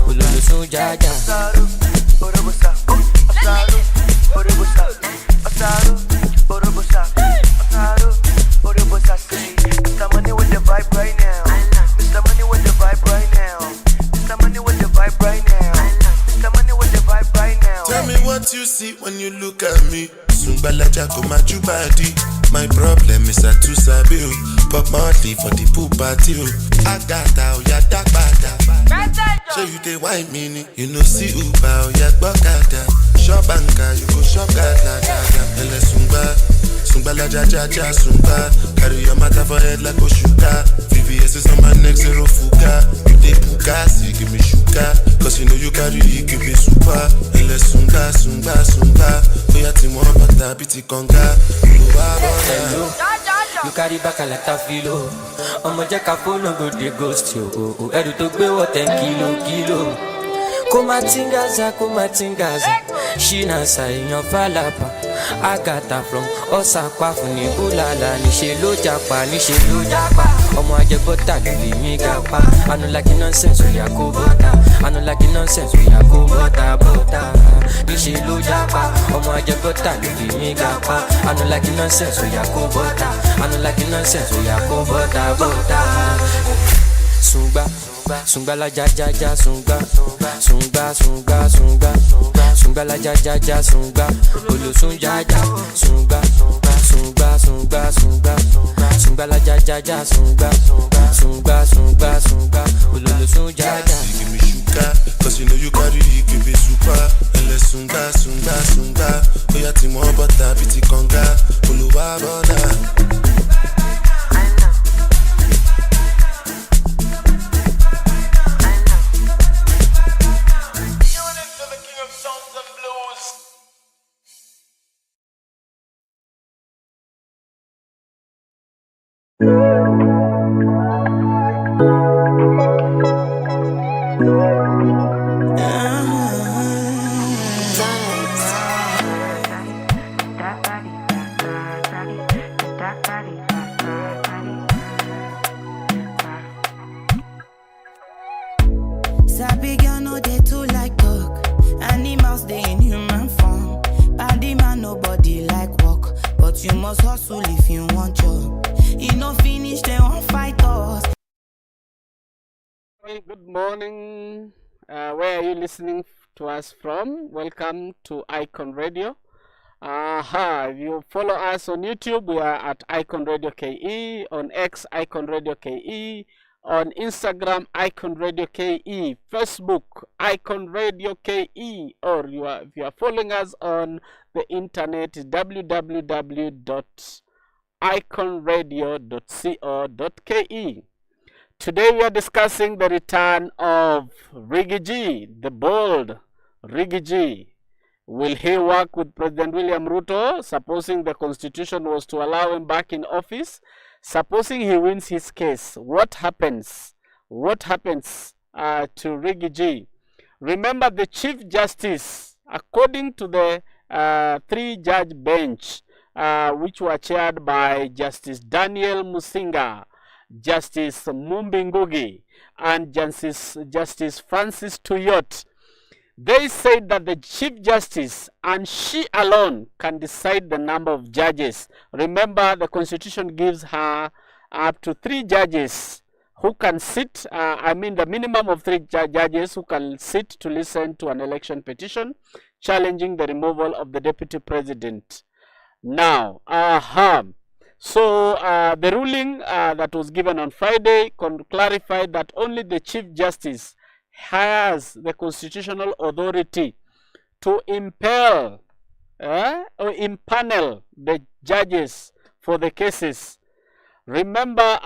ulu sunga Mr. Money with the vibe right now. Mr. Money with the vibe right now. Mr. Money with the vibe right now. Mr. Money with the vibe right now. Tell me what you see when you look at me. Sungbala jako majubadi. My problem is I too sabi o. Pop Marley for the pool party o. Agata o ya dagbada. Show you the wine mini. You know see Uber o ya gbokada. Shop anka you go shop gada. Ele Sungbala ja sunga. Carry your matter for head like Oshuka. VVS is on my neck, zero fuga. You dey puka, so you give me sugar. Cause you know you carry, you give me super. Ele sunga. Oya ti mo bata biti konga. Hello, you carry back a lot of filo. Omo je ka phone go dey ghost you. Edu to gbe wo 10 kilo. Kumatingaza. Shina sayan falapa. Agata from Osapa funi bulala. Nishe lo japa. Omo ajebota no be me gapa. I no like nonsense we yakubota. Bota. Nishe lo japa. Omo ajebota no be me gapa. I no like nonsense we yakubota. Bota. Sunga la ja sunga la ja sunga ulu sunga la ja sunga ulu sunga. You give me sugar, cause you know you carry, you give me super. Ele sunga. Oya ti mo bata biti konga. Uluwa bona. Sabi girl no they too like talk. Animals they in human form. Body man nobody like walk, but you must hustle if you want job. You no finish they won't fight us. Hey, good morning. Where are you listening to us from? Welcome to Icon Radio. If you follow us on YouTube, we are at Icon Radio KE, on X Icon Radio KE, on Instagram Icon Radio KE, Facebook Icon Radio KE, or if you are following us on the internet, www.iconradio.co.ke. Today we are discussing the return of Riggy G, the bold Riggy G. Will he work with President William Ruto, supposing the constitution was to allow him back in office? Supposing he wins his case, what happens? What happens to Riggy G? Remember, the Chief Justice, according to the three-judge bench, which were chaired by Justice Daniel Musinga, Justice Mumbi Ngugi, and Justice Francis Tuyot, they said that the Chief Justice and she alone can decide the number of judges. Remember, the Constitution gives her up to 3 judges who can sit, the minimum of 3 judges who can sit to listen to an election petition challenging the removal of the Deputy President. Now, so the ruling that was given on Friday clarified that only the Chief Justice has the constitutional authority to impel or impanel the judges for the cases. Remember,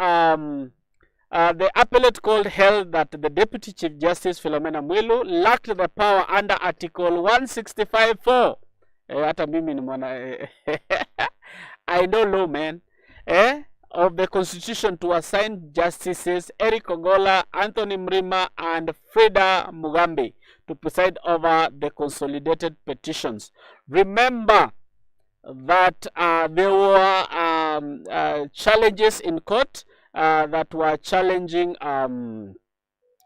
the appellate court held that the Deputy Chief Justice Philomena Mwilu lacked the power under Article 165(4). Hata mimi ni mwana I know law, man. Of the Constitution to assign justices Eric Ogola, Anthony Mrima, and Frida Mugambi to preside over the consolidated petitions. Remember that there were challenges in court that were challenging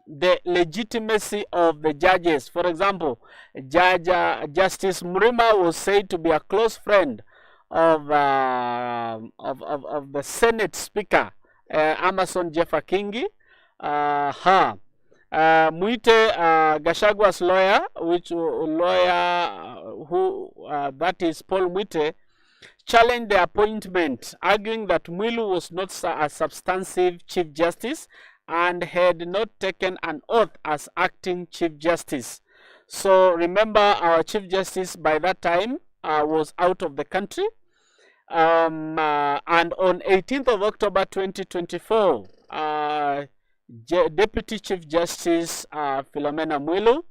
the legitimacy of the judges. For example, Justice Mrima was said to be a close friend of the Senate Speaker, Amason Jeffa Kingi. Mwite, Gachagwa's lawyer, that is Paul Mwite, challenged the appointment, arguing that Mwilu was not a substantive Chief Justice and had not taken an oath as acting Chief Justice. So remember, our Chief Justice by that time was out of the country. And on 18th of October 2024, Deputy Chief Justice Philomena Mwilu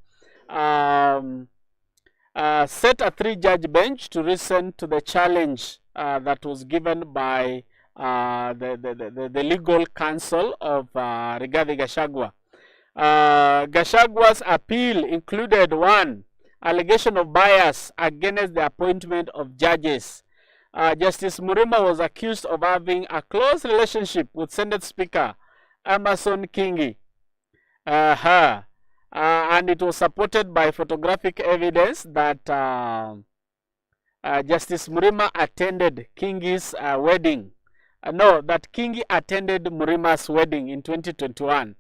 set a 3-judge bench to listen to the challenge that was given by the legal counsel of Rigathi Gachagua. Gachagwa's appeal included 1, allegation of bias against the appointment of judges. Justice Mrima was accused of having a close relationship with Senate Speaker Amason Kingi. And it was supported by photographic evidence that Justice Mrima attended Kingi's wedding. That Kingi attended Mrima's wedding in 2021.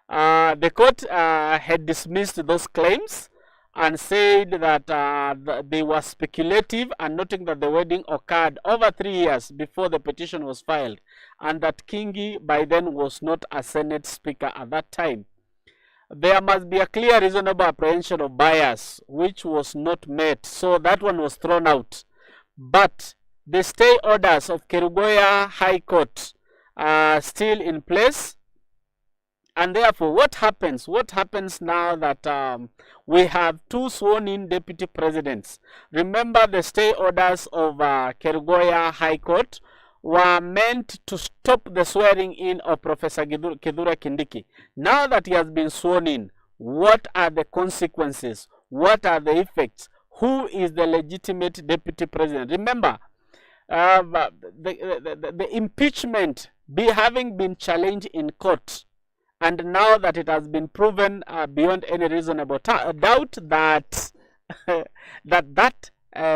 The court had dismissed those claims and said that they were speculative, and noting that the wedding occurred over 3 years before the petition was filed, and that Kingi by then was not a Senate Speaker at that time. There must be a clear reasonable apprehension of bias, which was not met, so that one was thrown out. But the stay orders of Kerugoya High Court are still in place. And therefore, what happens? What happens now that we have 2 sworn-in deputy presidents? Remember, the stay orders of Kerugoya High Court were meant to stop the swearing in of Professor Kithure Kindiki. Now that he has been sworn in, what are the consequences? What are the effects? Who is the legitimate deputy president? Remember, the impeachment having been challenged in court, and now that it has been proven beyond any reasonable doubt that that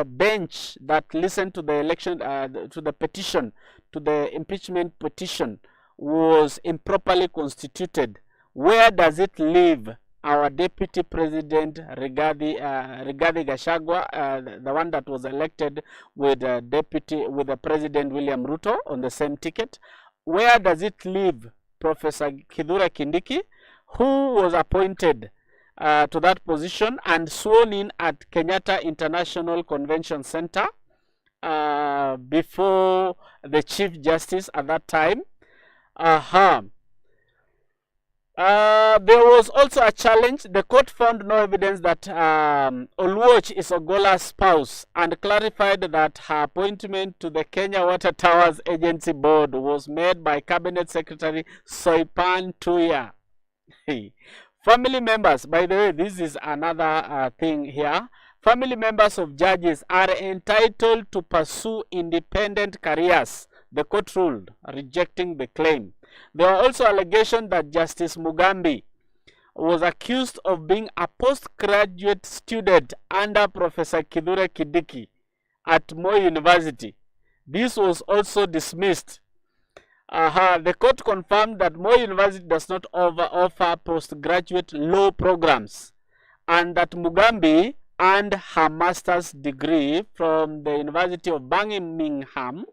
bench that listened to the election, to the petition, to the impeachment petition, was improperly constituted, where does it leave our deputy president Rigathi Gachagua, the one that was elected with the President William Ruto on the same ticket? Where does it leave Professor Kithure Kindiki, who was appointed to that position and sworn in at Kenyatta International Convention Center before the Chief Justice at that time? There was also a challenge. The court found no evidence that Oluoch is Ogola's spouse, and clarified that her appointment to the Kenya Water Towers Agency Board was made by Cabinet Secretary Soipan Tuya. Family members, by the way, this is another thing here. Family members of judges are entitled to pursue independent careers, the court ruled, rejecting the claim. There were also allegations that Justice Mugambi was accused of being a postgraduate student under Professor Kithure Kindiki at Moi University. This was also dismissed. The court confirmed that Moi University does not offer postgraduate law programs, and that Mugambi earned her master's degree from the University of Birmingham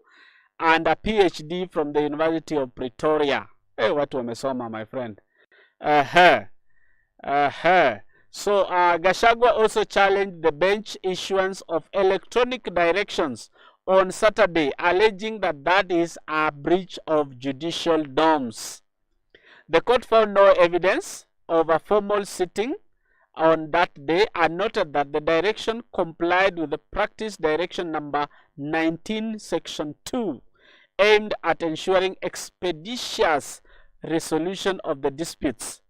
and a PhD from the University of Pretoria. Hey, watu wamesoma, my friend. So Gachagua also challenged the bench issuance of electronic directions on Saturday, alleging that that is a breach of judicial norms. The court found no evidence of a formal sitting on that day and noted that the direction complied with the practice direction number 19 section 2, aimed at ensuring expeditious resolution of the disputes.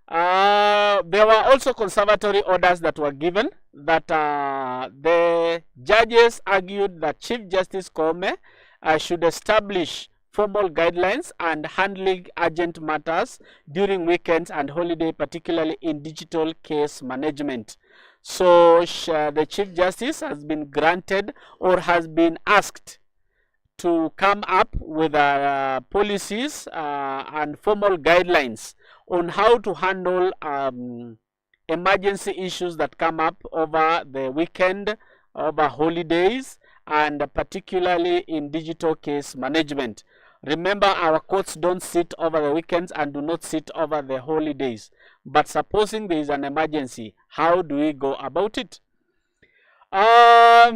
There were also conservatory orders that were given that the judges argued that Chief Justice Koome should establish formal guidelines and handling urgent matters during weekends and holiday, particularly in digital case management. So the Chief Justice has been granted or has been asked to come up with policies and formal guidelines on how to handle emergency issues that come up over the weekend, over holidays, and particularly in digital case management. Remember, our courts don't sit over the weekends and do not sit over the holidays. But supposing there is an emergency, how do we go about it? The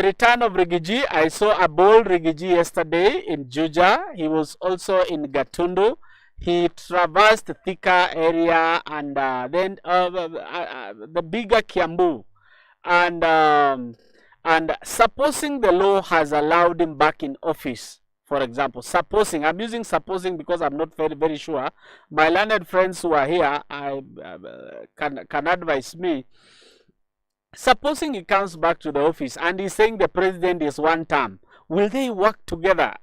return of Rigiji, I saw a bold Rigiji yesterday in Juja. He was also in Gatundu. He traversed the Thika area and then the bigger Kiambu. And supposing the law has allowed him back in office, for example, supposing, I'm using supposing because I'm not very sure. My learned friends who are here can advise me. Supposing he comes back to the office and he's saying the president is one term, will they work together?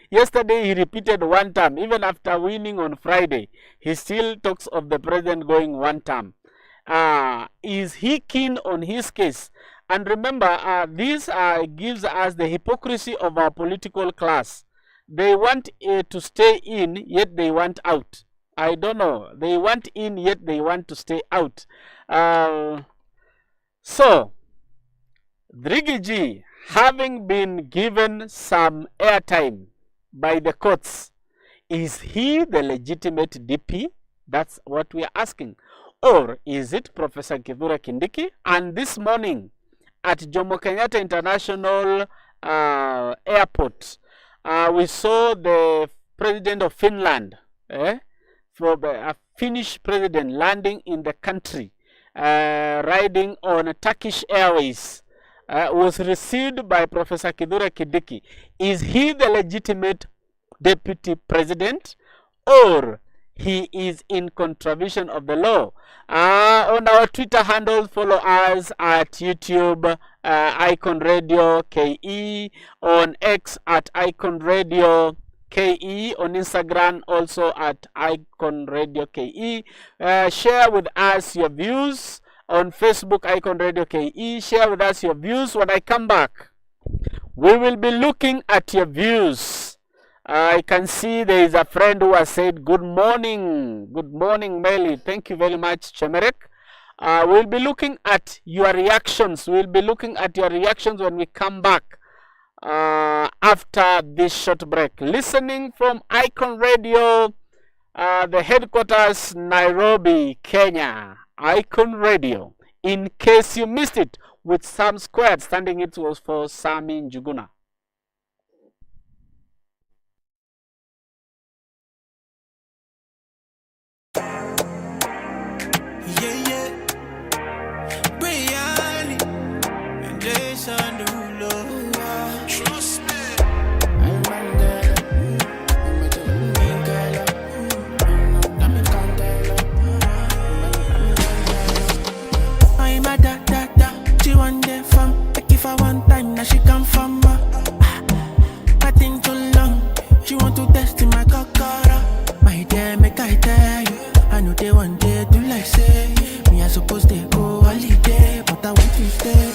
Yesterday he repeated one term. Even after winning on Friday, he still talks of the president going one term. Is he keen on his case? And remember, this gives us the hypocrisy of our political class. They want to stay in, yet they want out. I don't know. They want in, yet they want to stay out. So, Rigiji, having been given some airtime by the courts, is he the legitimate DP? That's what we are asking. Or is it Professor Kithure Kindiki? And this morning at Jomo Kenyatta International Airport, we saw the president of Finland, a Finnish president landing in the country, riding on Turkish Airways, was received by Professor Kithure Kindiki. Is he the legitimate deputy president, or he is in contravention of the law? On our Twitter handle, follow us at YouTube, Icon Radio KE, on X at Icon Radio KE, on Instagram also at Icon Radio KE. Share with us your views on Facebook, Icon Radio KE. Share with us your views. When I come back, we will be looking at your views. I can see there is a friend who has said, good morning. Good morning, Melly. Thank you very much, Chemerek. We'll be looking at your reactions. We'll be looking at your reactions when we come back after this short break. Listening from Icon Radio, the headquarters, Nairobi, Kenya. Icon Radio. In case you missed it, with Sam Squared, standing it was for Sammy Njuguna. Trust me. I'm a da. She want the fun. Like if I want time, now she come from. I think too long. She want to test in my cockara. My dear, make I tell you. I know they want day to like say me I suppose they go holiday, but I want to stay.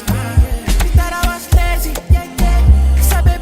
That I was lazy, yeah. So baby,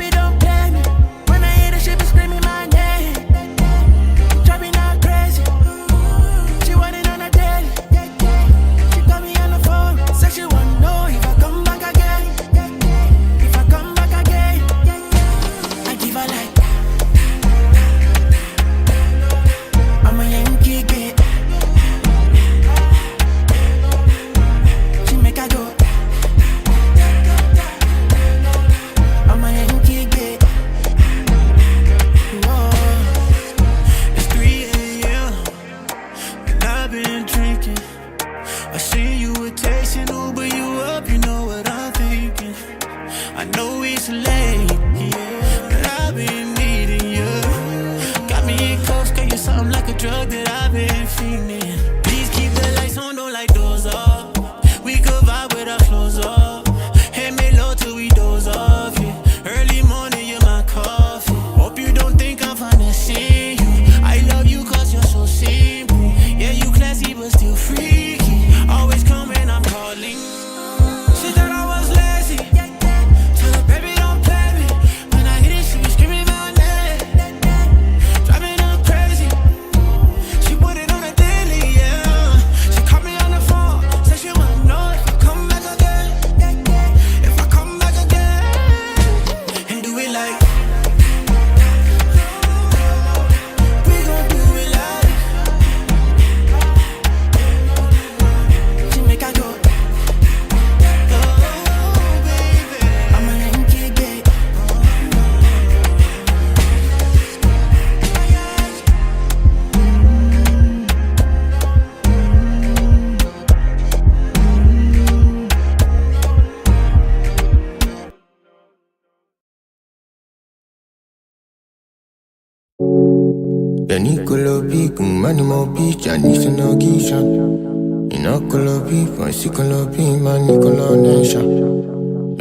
I know it's late, but I've been needing you. Got me in close, girl, you're something like a drug that I've been feeling. Please keep the lights on, don't light those up. We could vibe with our clothes up. Hey, me low till we doze off, yeah. Early morning, you're my coffee. Hope you don't think I'm finessing you. I love you cause you're so simple. Yeah, you classy but still freaky. Always come when I'm calling. She thought I was lazy. Tell her, baby, don't play me. When I hit it, she was screaming my name. Driving her crazy. She put it on a daily, yeah. She called me on the phone. Said she wanna know if I come back again. If I come back again. And do it like we gon' do it like. She make I go. Nicolo Pico, Manimo Piccia, Nisano Gisha. Inocolo Pico, Sicolo Pima, Nicolo Nesha.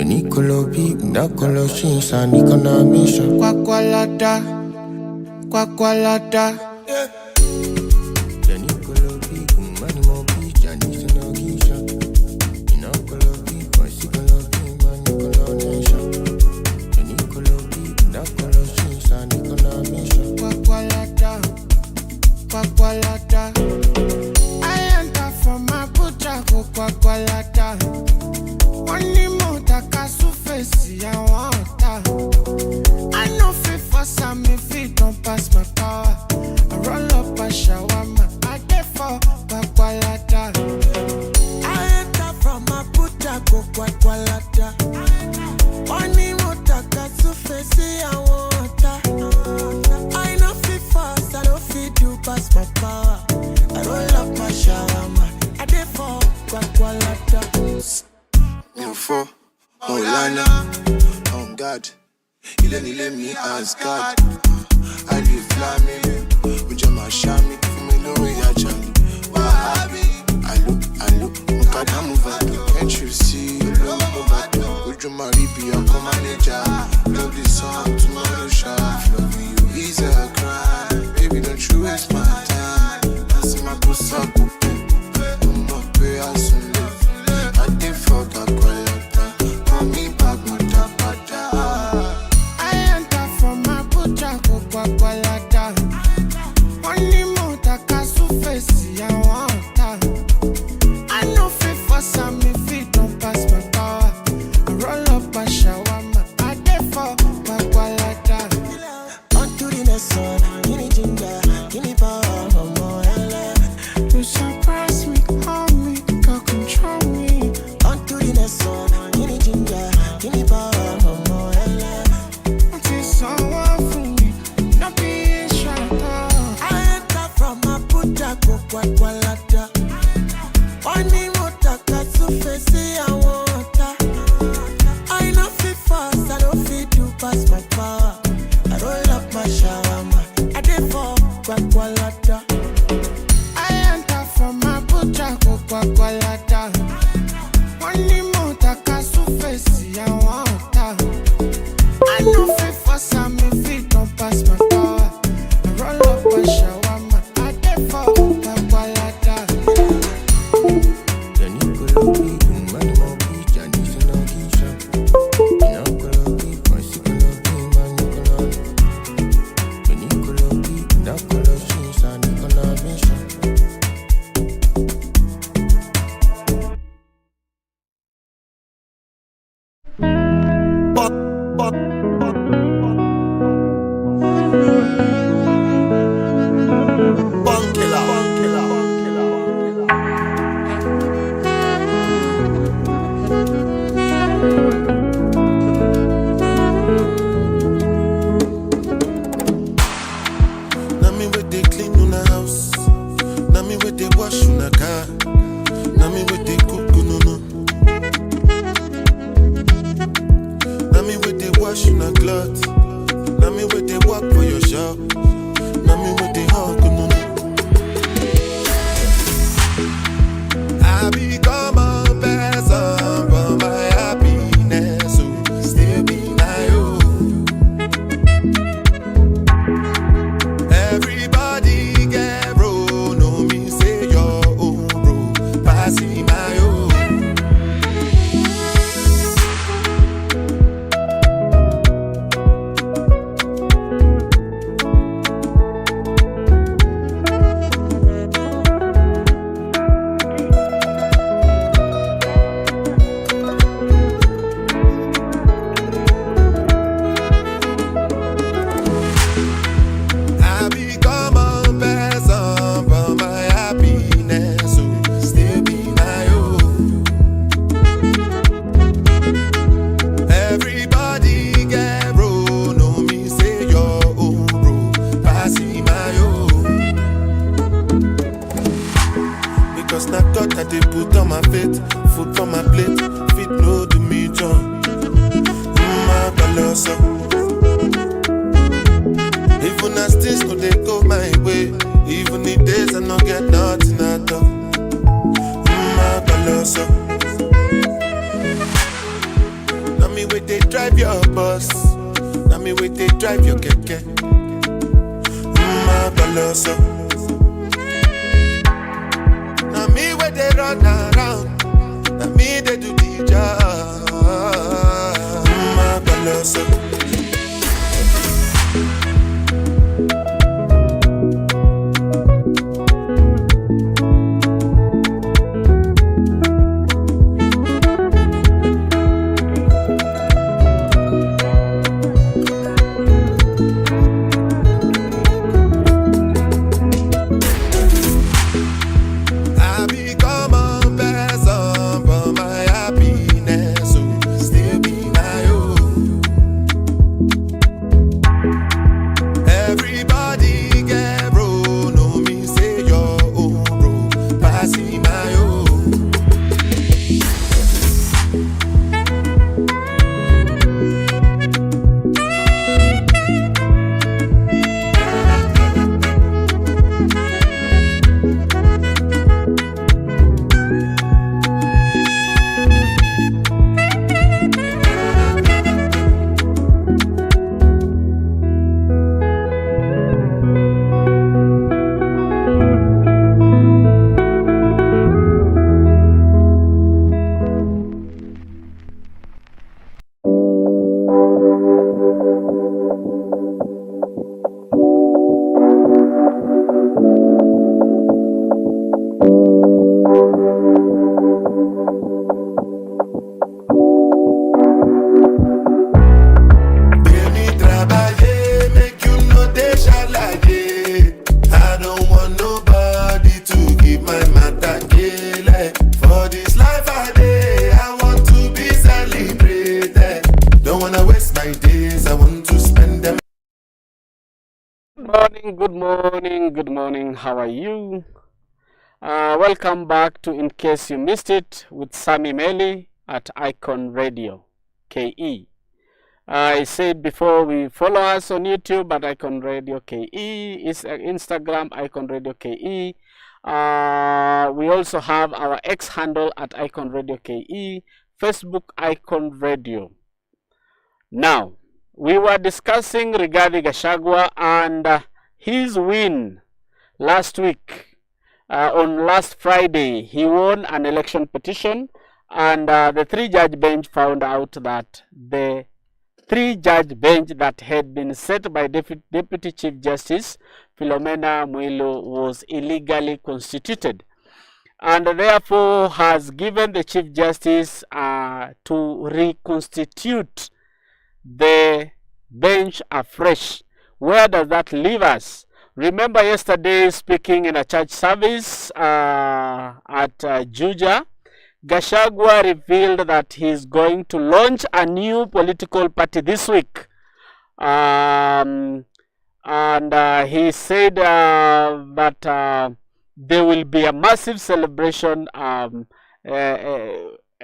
Nicolo Pico, Nacolo Shinsa, Nicola Misha. Quacqualata, quacqualata. Nicolo Pico, Manimo Piccia, Nisano Gisha. Inocolo Pico, Sicolo Pima, Nicola Nesha. Nicolo Pico, Nacolo Shinsa, Nicola Misha. Quacqualata, quacqualata. I enter from my butcher, quacqualata. One more takasu face, I want that. I know fit for some if it don't pass my power. I roll up a shawarma, I get for quacqualata. I enter from my butcher, quacqualata. One more takasu face, I want that. I know fit fast, I don't fit you pass my power. I roll up my shawarma, I get for quacqualata. For Maulana, on God, you let me ask God. I live flaming, with your mashami, for me, no way, I chant. I look, God, I'm over. Can't you see, you look over. Would you marry, be a co-manager? Love this song, tomorrow, shot. Loving you is a crime. Baby, don't you waste my time. I see my puss up, I'm not where I soon live. I did fuck up. Quacqualata. Only more takasu face, I want that. I know fit for some if it don't pass my power. I roll up a shawarma, I get for quacqualata. On to the next one, give me ginger, give me power, more you surprise me, call me, girl, control me. On to the next one, give me ginger, give me power, more until someone for me. quacqualata. One more takasu face, I want that. I know fit fast, I don't fit to pass my power. I roll up my shawarma, I did for quacqualata. I enter from my butcher, quacqualata. One more takasu face, I want that. I know fit for some if it don't pass my power. I roll up my shawarma, I did for quacqualata. Nicolo Pico, Manimo Piccia, Nisano Gisha. Inocolo Pico, Sicolo Pima, wash in a cloth. Now me with the work for your shop. Now me with the hug, no. I become a person for my happiness, so still be my own. Everybody get bro, no me say your own bro, passing my own. I become a person for my happiness, so still be my own. Everybody get bro, no me say your own bro, passing my own. Because na God that they put on my faith, food on my plate, fit no do me John. My colossal. Even as things no they go my way, even the days I no get nothing at all. My colossal. Now me wait they drive your bus, now me wait they drive your keke. My colossal. Now me wait they run around, now me they do the job. My colossal. I become a person for my happiness, so still be my own. Everybody get bro, no me say your own bro, passing my own. Baby, trabaje, make you know they shalaje. I don't want nobody to give my matter kele. For this life I day, I want to be celebrated. Don't wanna waste my days, I want to spend them. Good morning, good morning, good morning. How are you? Welcome back to In Case You Missed It with Sammy Melly at Icon Radio KE. I said before, we follow us on YouTube at Icon Radio KE, is Instagram Icon Radio KE. We also have our X handle at Icon Radio KE, Facebook Icon Radio. Now, we were discussing Rigathi Gachagua and his win last week. On last Friday, he won an election petition, and the three-judge bench found out that the three-judge bench that had been set by Deputy Chief Justice Philomena Mwilu was illegally constituted, and therefore has given the Chief Justice to reconstitute the bench afresh. Where does that leave us? Remember yesterday, speaking in a church service at Juja, Gachagua revealed that he's going to launch a new political party this week. And he said that there will be a massive celebration.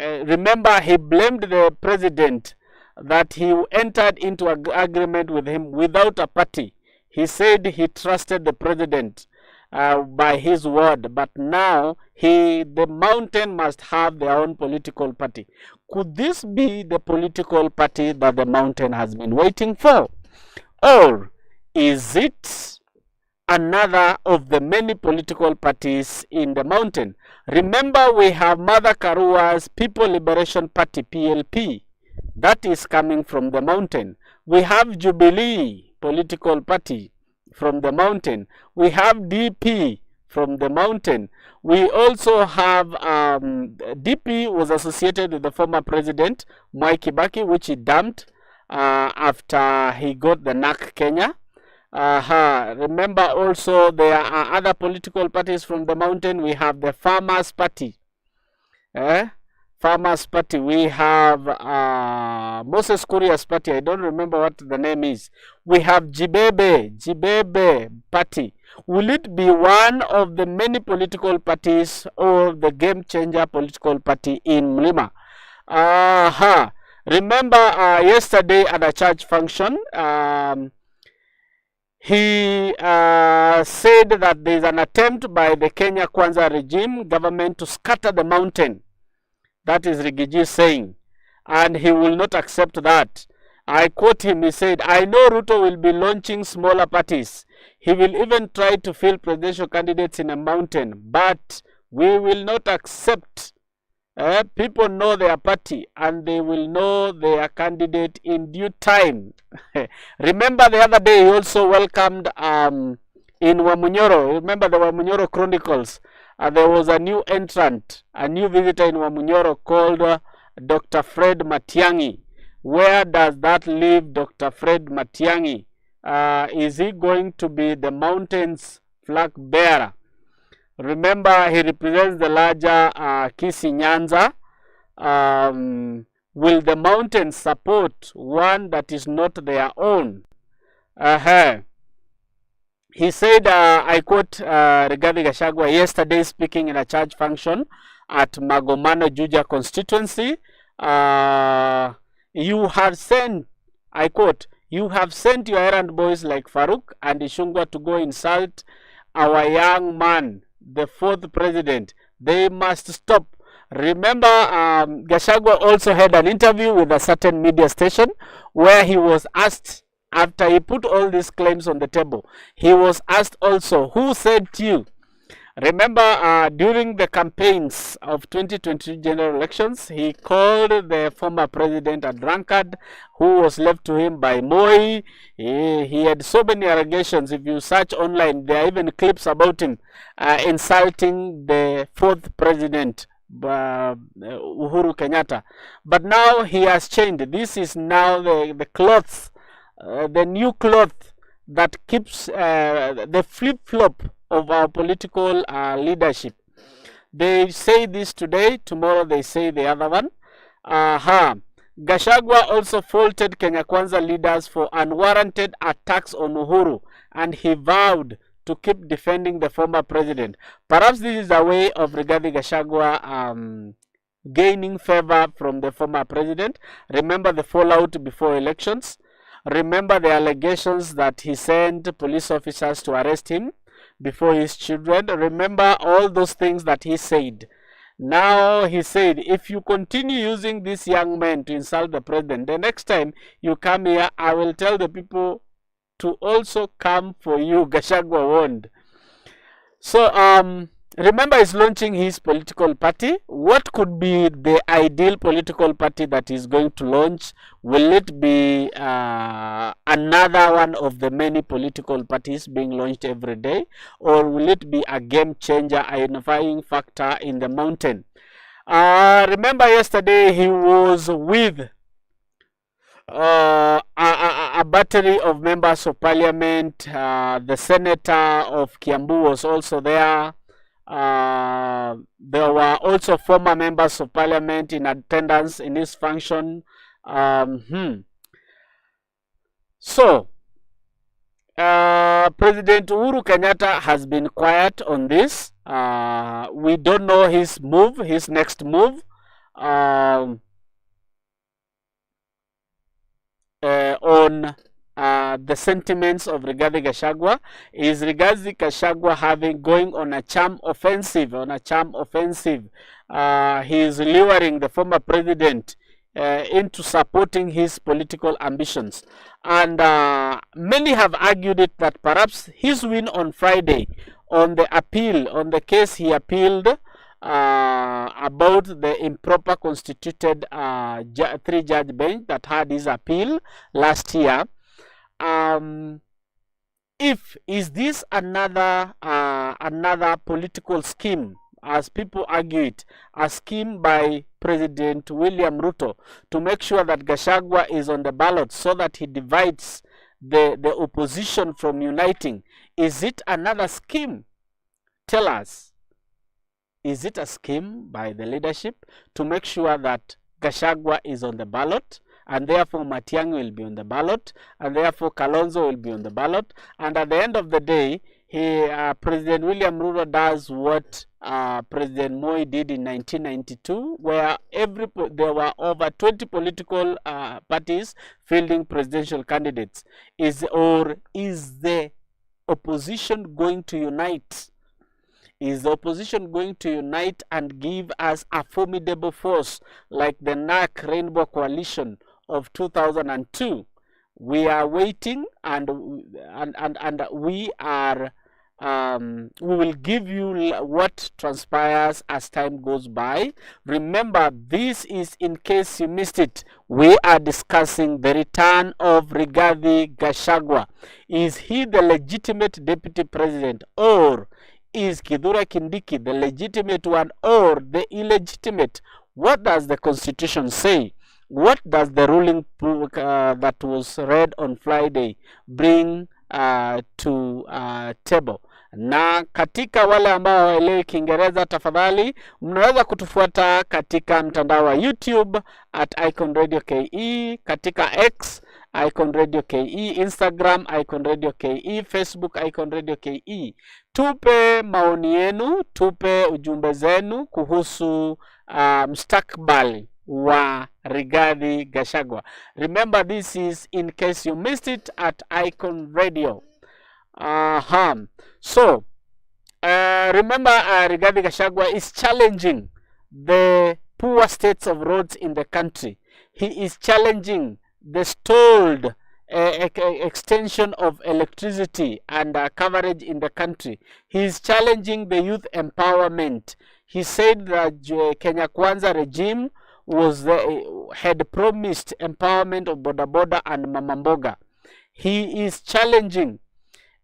Remember, he blamed the president that he entered into an agreement with him without a party. He said he trusted the president by his word, but now the mountain must have their own political party. Could this be the political party that the mountain has been waiting for? Or is it another of the many political parties in the mountain? Remember, we have Mother Karua's People Liberation Party, PLP, that is coming from the mountain. We have Jubilee political party from the mountain. We have DP from the mountain. We also have DP was associated with the former president Mwai Kibaki, which he dumped after he got the NAC Kenya. Remember also there are other political parties from the mountain. We have the Farmers Party. Farmers Party. We have Moses Kuria's party. I don't remember what the name is. We have Jibebe Party. Will it be one of the many political parties or the game changer political party in Mlima? Remember yesterday at a church function, he said that there is an attempt by the Kenya Kwanza regime government to scatter the mountain. That is Rigiji saying, and he will not accept that. I quote him, he said, I know Ruto will be launching smaller parties. He will even try to fill presidential candidates in a mountain, but we will not accept. People know their party and they will know their candidate in due time. Remember the other day he also welcomed in Wamunyoro. Remember the Wamunyoro Chronicles. There was a new entrant, a new visitor in Wamunyoro called Dr. Fred Matiang'i. Where does that leave Dr. Fred Matiang'i? Is he going to be the mountain's flag bearer? Remember, he represents the larger Kisi Nyanza. Will the mountain support one that is not their own? He said, I quote Rigathi Gachagua yesterday speaking in a church function at Magomano Juja constituency. You have sent, I quote, you have sent your errand boys like Farouk and Ishungwa to go insult our young man, the fourth president. They must stop. Remember, Gachagua also had an interview with a certain media station where he was asked, after he put all these claims on the table, he was asked also, who said to you? Remember, during the campaigns of 2022 general elections, he called the former president a drunkard who was left to him by Moi. He had so many allegations. If you search online, there are even clips about him insulting the fourth president, Uhuru Kenyatta. But now he has changed. This is now the cloth, the new cloth that keeps the flip-flop of our political leadership. They say this today, tomorrow they say the other one. Gachagua also faulted Kenya Kwanza leaders for unwarranted attacks on Uhuru, and he vowed to keep defending the former president. Perhaps this is a way of Rigathi Gachagua gaining favor from the former president. Remember the fallout before elections. Remember the allegations that he sent police officers to arrest him before his children. Remember all those things that he said. Now he said, if you continue using these young men to insult the president, the next time you come here, I will tell the people to also come for you, Gachagua warned. So, remember he's launching his political party. What could be the ideal political party that he's going to launch? Will it be another one of the many political parties being launched every day? Or will it be a game changer, a unifying factor in the mountain? Remember yesterday he was with a battery of members of parliament. The senator of Kiambu was also there. There were also former members of parliament in attendance in this function. So, President Uhuru Kenyatta has been quiet on this. We don't know his move, his next move. on the sentiments of Rigathi Gachagua. Is Rigathi Gachagua going on a charm offensive? He is luring the former president into supporting his political ambitions, and many have argued it that perhaps his win on Friday on the appeal, on the case he appealed about the improper constituted 3-judge bench that had his appeal last year. Is this another political scheme, as people argue it, a scheme by President William Ruto to make sure that Gachagua is on the ballot so that he divides the opposition from uniting? Is it another scheme? Tell us. Is it a scheme by the leadership to make sure that Gachagua is on the ballot, and therefore Matiang'i will be on the ballot, and therefore Kalonzo will be on the ballot, and at the end of the day, President William Ruto does what President Moi did in 1992, where there were over 20 political parties fielding presidential candidates? Is the opposition going to unite? Is the opposition going to unite and give us a formidable force like the NAC Rainbow Coalition of 2002? We are waiting, and we will give you what transpires as time goes by. Remember, this is in case you missed it. We are discussing the return of Rigathi Gachagua. Is he the legitimate deputy president, or is Kithure Kindiki the legitimate one, or the illegitimate? What does the Constitution say? What does the ruling that was read on Friday bring to table? Na katika wale ambao hawaelewi Kiingereza, tafadhali mnaweza kutufuata katika mtandao wa YouTube at iconradioke, katika X iconradioke, Instagram iconradioke, Facebook iconradioke. Tupe maoni yenu, tupe ujumbe zenu kuhusu mustakabali wa Rigathi Gachagua. Remember, this is in case you missed it at Icon Radio. So remember, Rigathi Gachagua is challenging the poor states of roads in the country. He is challenging the stalled extension of electricity and coverage in the country. He is challenging the youth empowerment. He said that Kenya Kwanza regime had promised empowerment of Boda Boda and Mama Mboga. He is challenging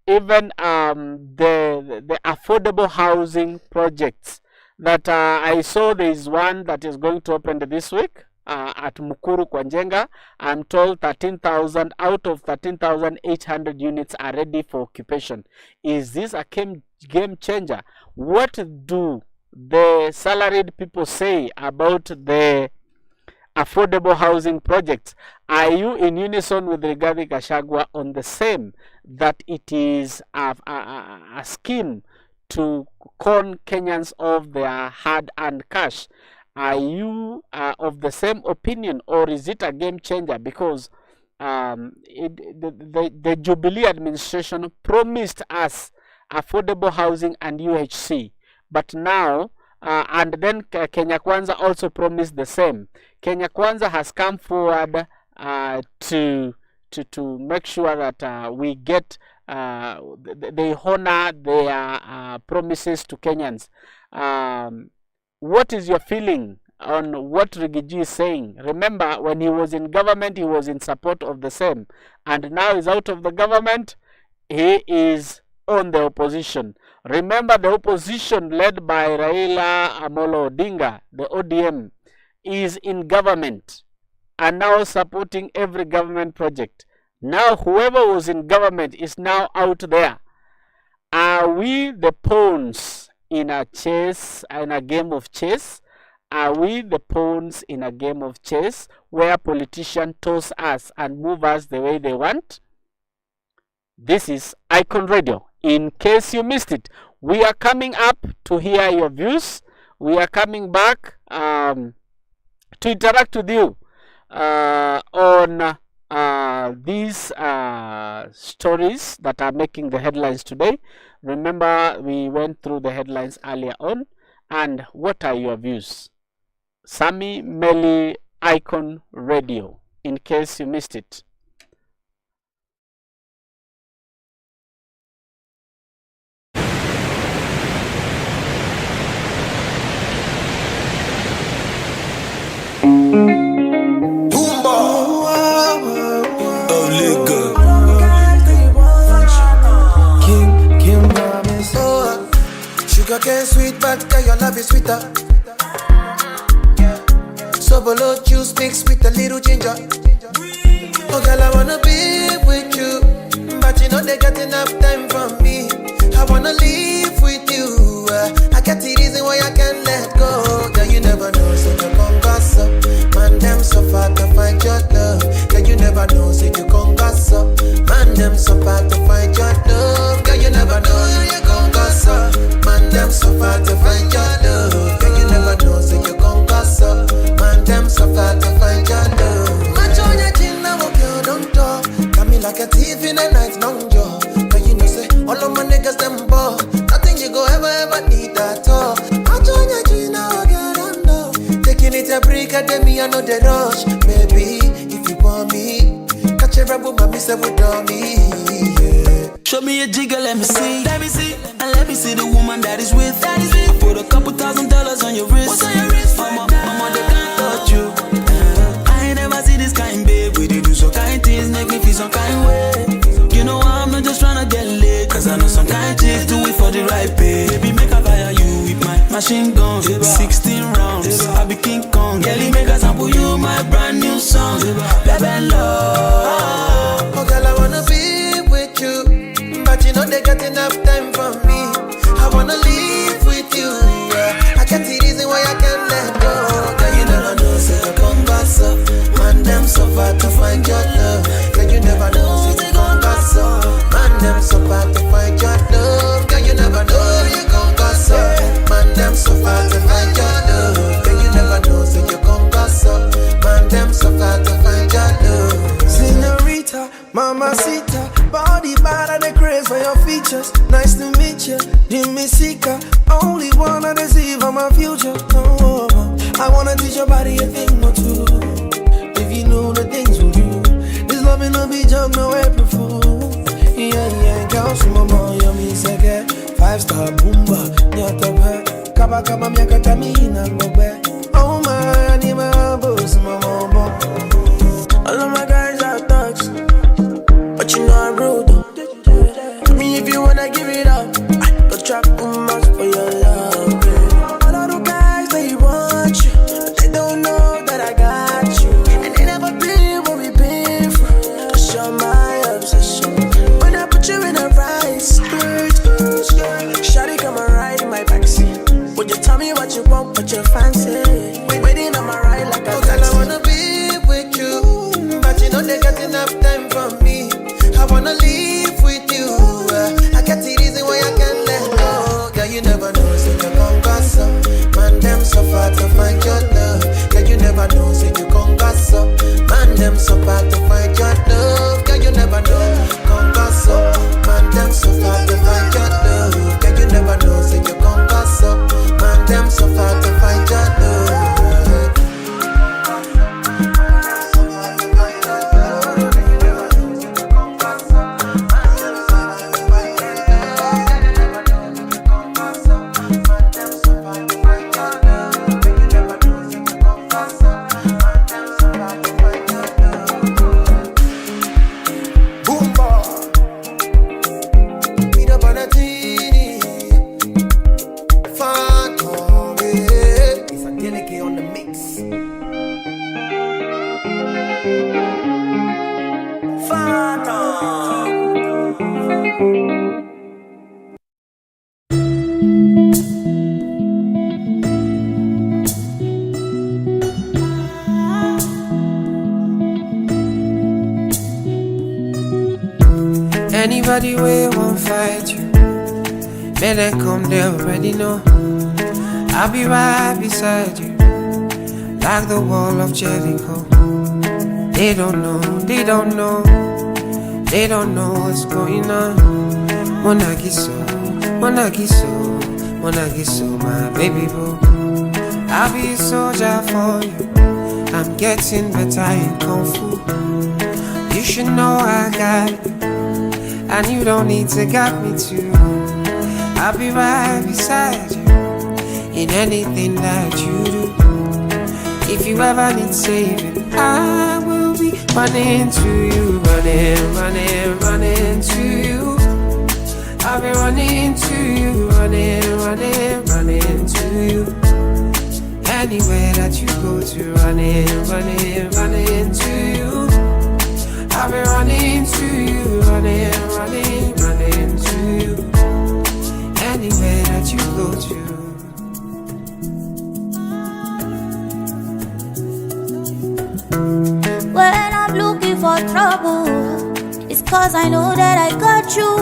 even the affordable housing projects that I saw. There is one that is going to open this week at Mukuru Kwanjenga. I'm told 13,000 out of 13,800 units are ready for occupation. Is this a game changer? What do the salaried people say about the affordable housing projects? Are you in unison with Rigathi Gachagua on the same, that it is a scheme to con Kenyans of their hard-earned cash? Are you of the same opinion, or is it a game changer? Because the Jubilee administration promised us affordable housing and UHC, but now and then Kenya Kwanza also promised the same. Kenya Kwanza has come forward to make sure that we get they honor their promises to Kenyans. What is your feeling on what Rigiji is saying? Remember, when he was in government, he was in support of the same, and now he's out of the government, he is on the opposition. Remember, the opposition led by Raila Amolo Odinga, the ODM, is in government and now supporting every government project. Now whoever was in government is now out there. Are we the pawns in a game of chess? Are we the pawns in a game of chess where politicians toss us and move us the way they want? This is Icon Radio. In case you missed it, we are coming up to hear your views. We are coming back to interact with you on these stories that are making the headlines today. Remember, we went through the headlines earlier on, and what are your views? Sammy, Melly, Icon Radio, in case you missed it. Sugar cane sweet, but girl, your love is sweeter. So below juice mixed with a little ginger. Oh girl, I wanna be with you, but you know they got enough time for me. I wanna live with you. I got the reason why I can't let go. Girl, you never know, so you come gossip. Man, them so far to find your love. Girl, you never know, so you come gossip. Man, them so far to find your love. Girl, you never know, you come gossip. Man, them so far to find your love. Girl, you never know, so you come gossip. Man, them so far to find your love. Match on your chin, now girl, don't talk. Got me like a thief in the night, long jaw. But you know, say, all of my niggas, them ball. Nothing you go ever need at all. Match on your chin, now girl, don't know. Taking it a break, at me, I know the rush. Maybe, if you want me, catch a rebel, my miss with me. Yeah. Show me a jigger, let me see. Let me see. And let me see the woman that is with. I put a couple $1,000 on your wrist. What's on your wrist? Mama, they can't touch you. I ain't never see this kind, babe. We do so kind things, make me feel some kind way. You know I'm not just tryna get laid, cause I know some kind chicks do it for the right pay. Baby, make I fire you with my machine gun. 16 rounds, I be King Kong. Kelly, make I sample you my brand new song. Baby, love. Oh girl, I wanna be with you, but you know they got enough time for me. I wanna live with you, yeah. I got the reason why I can't let go. Girl, you never know, say you come gossip. Man, them so far to find your love. Girl, you never know, say you come gossip. Man, them so far to find your love. Girl, you never know, you come gossip. Man, them so far to find your love. Girl, you never know, say you come gossip. Man, them so far to find your love. Senorita, mamacita, body bad and the craze for your features. Nice to meet you, Jimmy Sika. Only one I deceive on my future. Oh, I wanna teach your body a thing or two. If you know the things we do, this love will be jump no April Fool. Yeah, girl, so mama, you me sege. 5-star boomba, nyata ba. Kaba kaba miaka tamina ngobe. Oh my, anima boss, mama. All of my guys are thugs, but you know I'm rude. Tell me if you wanna give it up. Don't trap too much for your love. All of the guys, they want you, but they don't know that I got you. And they never been what we've been through. Cause you're my obsession. When I put you in a right skirt, shawty come and ride in my backseat. Would you tell me what you want, what you fancy? Waiting on my ride like a taxi. Girl, I wanna be with you, but you know they got enough time for me. I wanna live with you. I got the reason why I can't let go. Girl, you never know, so you come gossip. Man, them so far to find your love. Girl, you never know, so you come gossip. Man, them so far to find your love. Girl, you never know, come gossip. Man, them so far to find your love. Girl, you never know, so you come gossip. Man, them so far to find your love. Anybody way won't fight you, may they come, they already know. I'll be right beside you, like the wall of Jericho. They don't know, they don't know, they don't know what's going on. Monagiso, Monagiso, Monagiso, my baby boo. I'll be a soldier for you. I'm getting better in Kung Fu. You should know I got you, and you don't need to guide me too. I'll be right beside you in anything that you do. If you ever need saving, I will be running to you, running, running, running to you. I'll be running to you, running, running, running to you. Anywhere that you go to, running, running, running to you. I'll be running to you, running, running, running to you. Anywhere that you go to. When I'm looking for trouble, it's cause I know that I got you.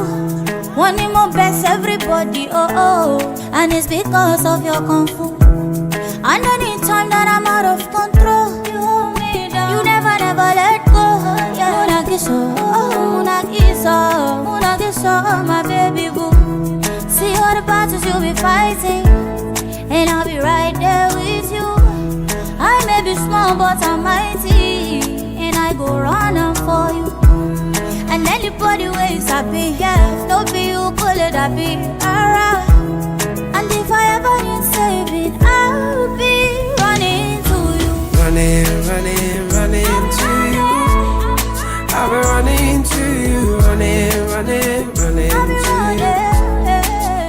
Wanting more best everybody, oh oh. And it's because of your Kung Fu. And anytime that I'm out of control, you hold me down. You never let go. Yeah. Munagiso, oh Munagiso, Munagiso, my baby boo. See all the battles you'll be fighting, and I'll be right there with you. I may be small but I'm mighty, and I go running for you. And anybody ways I be, yes, no be you pull it, I be alright. And if I ever need saving, I'll be running to you. Running, running, running to you. I'll be running to you, running, running, running to you.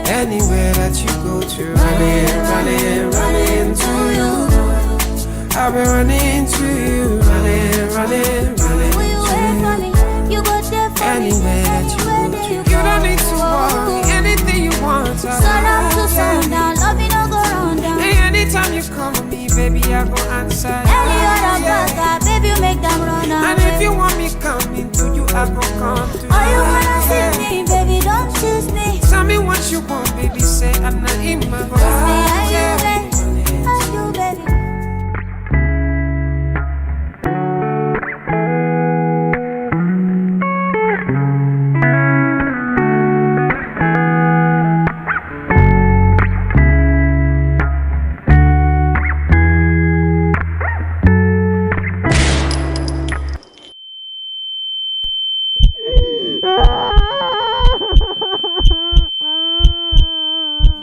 Anywhere that you go to, running, running, running to you. I'll be running to you, running, running, running to you. You go there for anywhere that you go to. You don't need to worry, anything you want. Sun up to sundown, love you no go round down. Hey, anytime you come with me, baby, I go answer. Any other brother, baby, you make them run out. And if you want me coming to you, I go come to you. Oh, you wanna see me, baby, don't choose me. Tell me what you want, baby, say I'm not in my heart. Are you baby? Are you baby?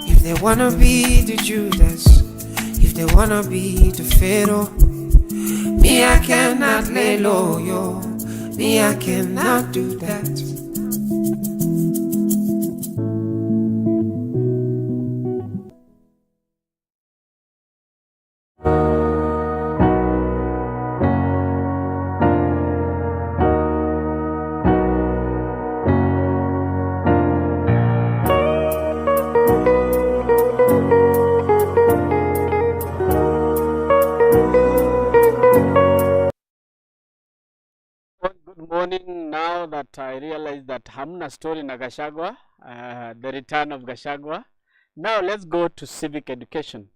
If they wanna be the Judas, if they wanna be the Pharaoh, me I cannot lay low, yo. Me I cannot do that. Good morning. Now that I realize that hamna story na Gachagua, the return of Gachagua. Now let's go to civic education.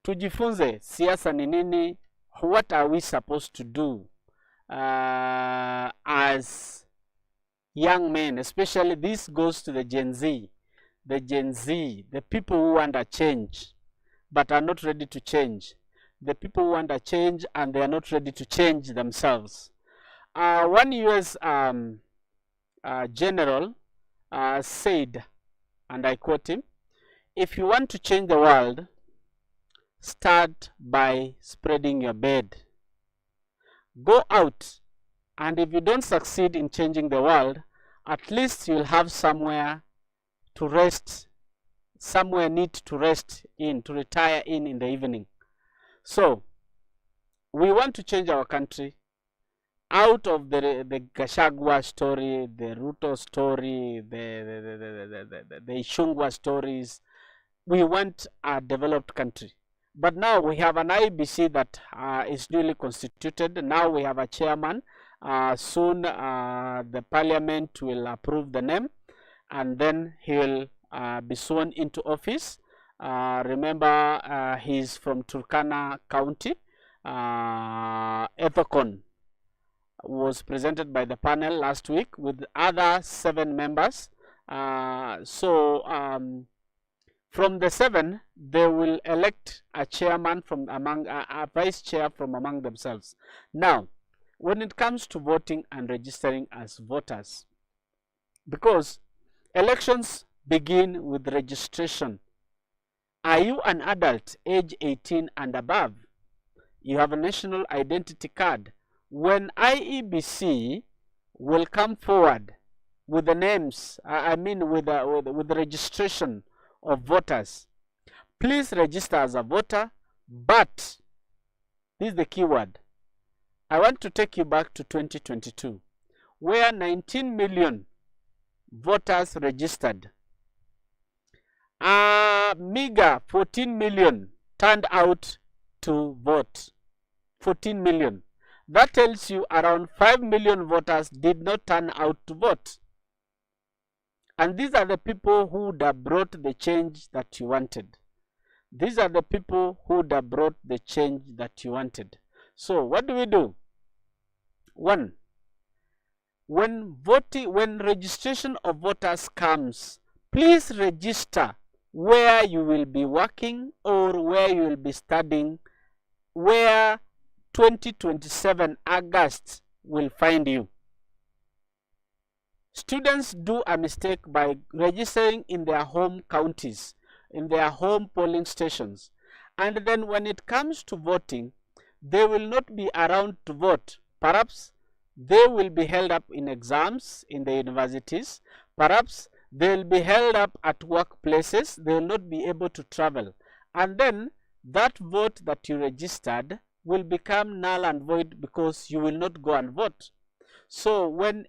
Tujifunze siasa ni nini. What are we supposed to do as young men? Especially this goes to the Gen Z. The Gen Z, the people who want a change but are not ready to change. The people who want a change and they are not ready to change themselves. One US general said, and I quote him, "If you want to change the world, start by spreading your bed. Go out, and if you don't succeed in changing the world, at least you'll have somewhere to rest, somewhere neat to rest in, to retire in the evening." So, we want to change our country. Out of the Gachagua story, the Ruto story, the Ishungwa stories, we want a developed country. But now we have an IBC that is newly constituted. Now we have a chairman. Soon the parliament will approve the name, and then he will be sworn into office. Remember, he's from Turkana County, Ethocon. was presented by the panel last week with other 7 members. From the 7, they will elect a chairman from among a vice chair from among themselves. Now, when it comes to voting and registering as voters, because elections begin with registration. Are you an adult age 18 and above? You have a national identity card. When IEBC will come forward with the names, with the registration of voters, please register as a voter. But this is the key word. I want to take you back to 2022, where 19 million voters registered. Meager 14 million turned out to vote. 14 million. That tells you around 5 million voters did not turn out to vote. And these are the people who would have brought the change that you wanted. These are the people who would have brought the change that you wanted. So what do? 1. When registration of voters comes, please register where you will be working or where you will be studying, where 2027 August will find you. Students do a mistake by registering in their home counties, in their home polling stations, and then when it comes to voting, they will not be around to vote. Perhaps they will be held up in exams in the universities. Perhaps they will be held up at workplaces. They will not be able to travel. And then that vote that you registered will become null and void because you will not go and vote. So when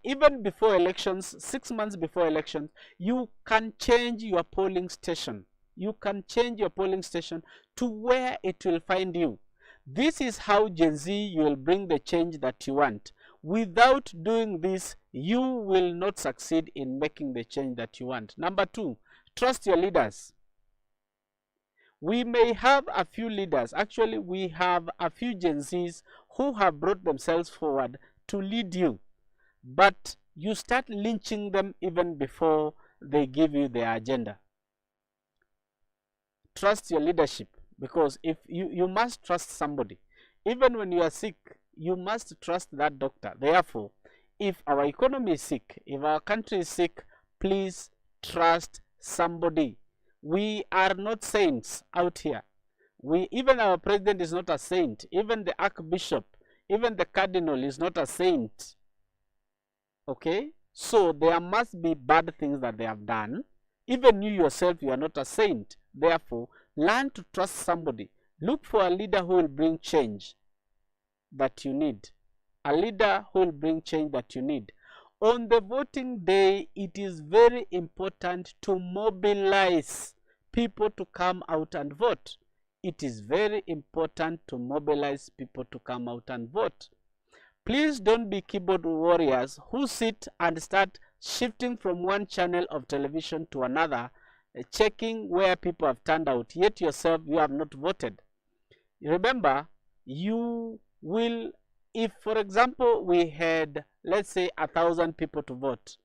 even before elections, 6 months before elections, you can change your polling station. You can change your polling station to where it will find you. This is how Gen Z, you will bring the change that you want. Without doing this, you will not succeed in making the change that you want. Number 2, trust your leaders. We may have a few leaders. Actually, we have a few Gen Zs who have brought themselves forward to lead you. But you start lynching them even before they give you their agenda. Trust your leadership, because if you must trust somebody. Even when you are sick, you must trust that doctor. Therefore, if our economy is sick, if our country is sick, please trust somebody. We are not saints out here. Even our president is not a saint. Even the archbishop, even the cardinal is not a saint. Okay, so there must be bad things that they have done. Even you yourself, you are not a saint. Therefore, learn to trust somebody. Look for a leader who will bring change that you need. A leader who will bring change that you need. On the voting day, it is very important to mobilize people to come out and vote. It is very important to mobilize people to come out and vote. Please don't be keyboard warriors who sit and start shifting from one channel of television to another, checking where people have turned out, yet yourself you have not voted. Remember, you will, if for example we had, let's say 1,000 people to vote,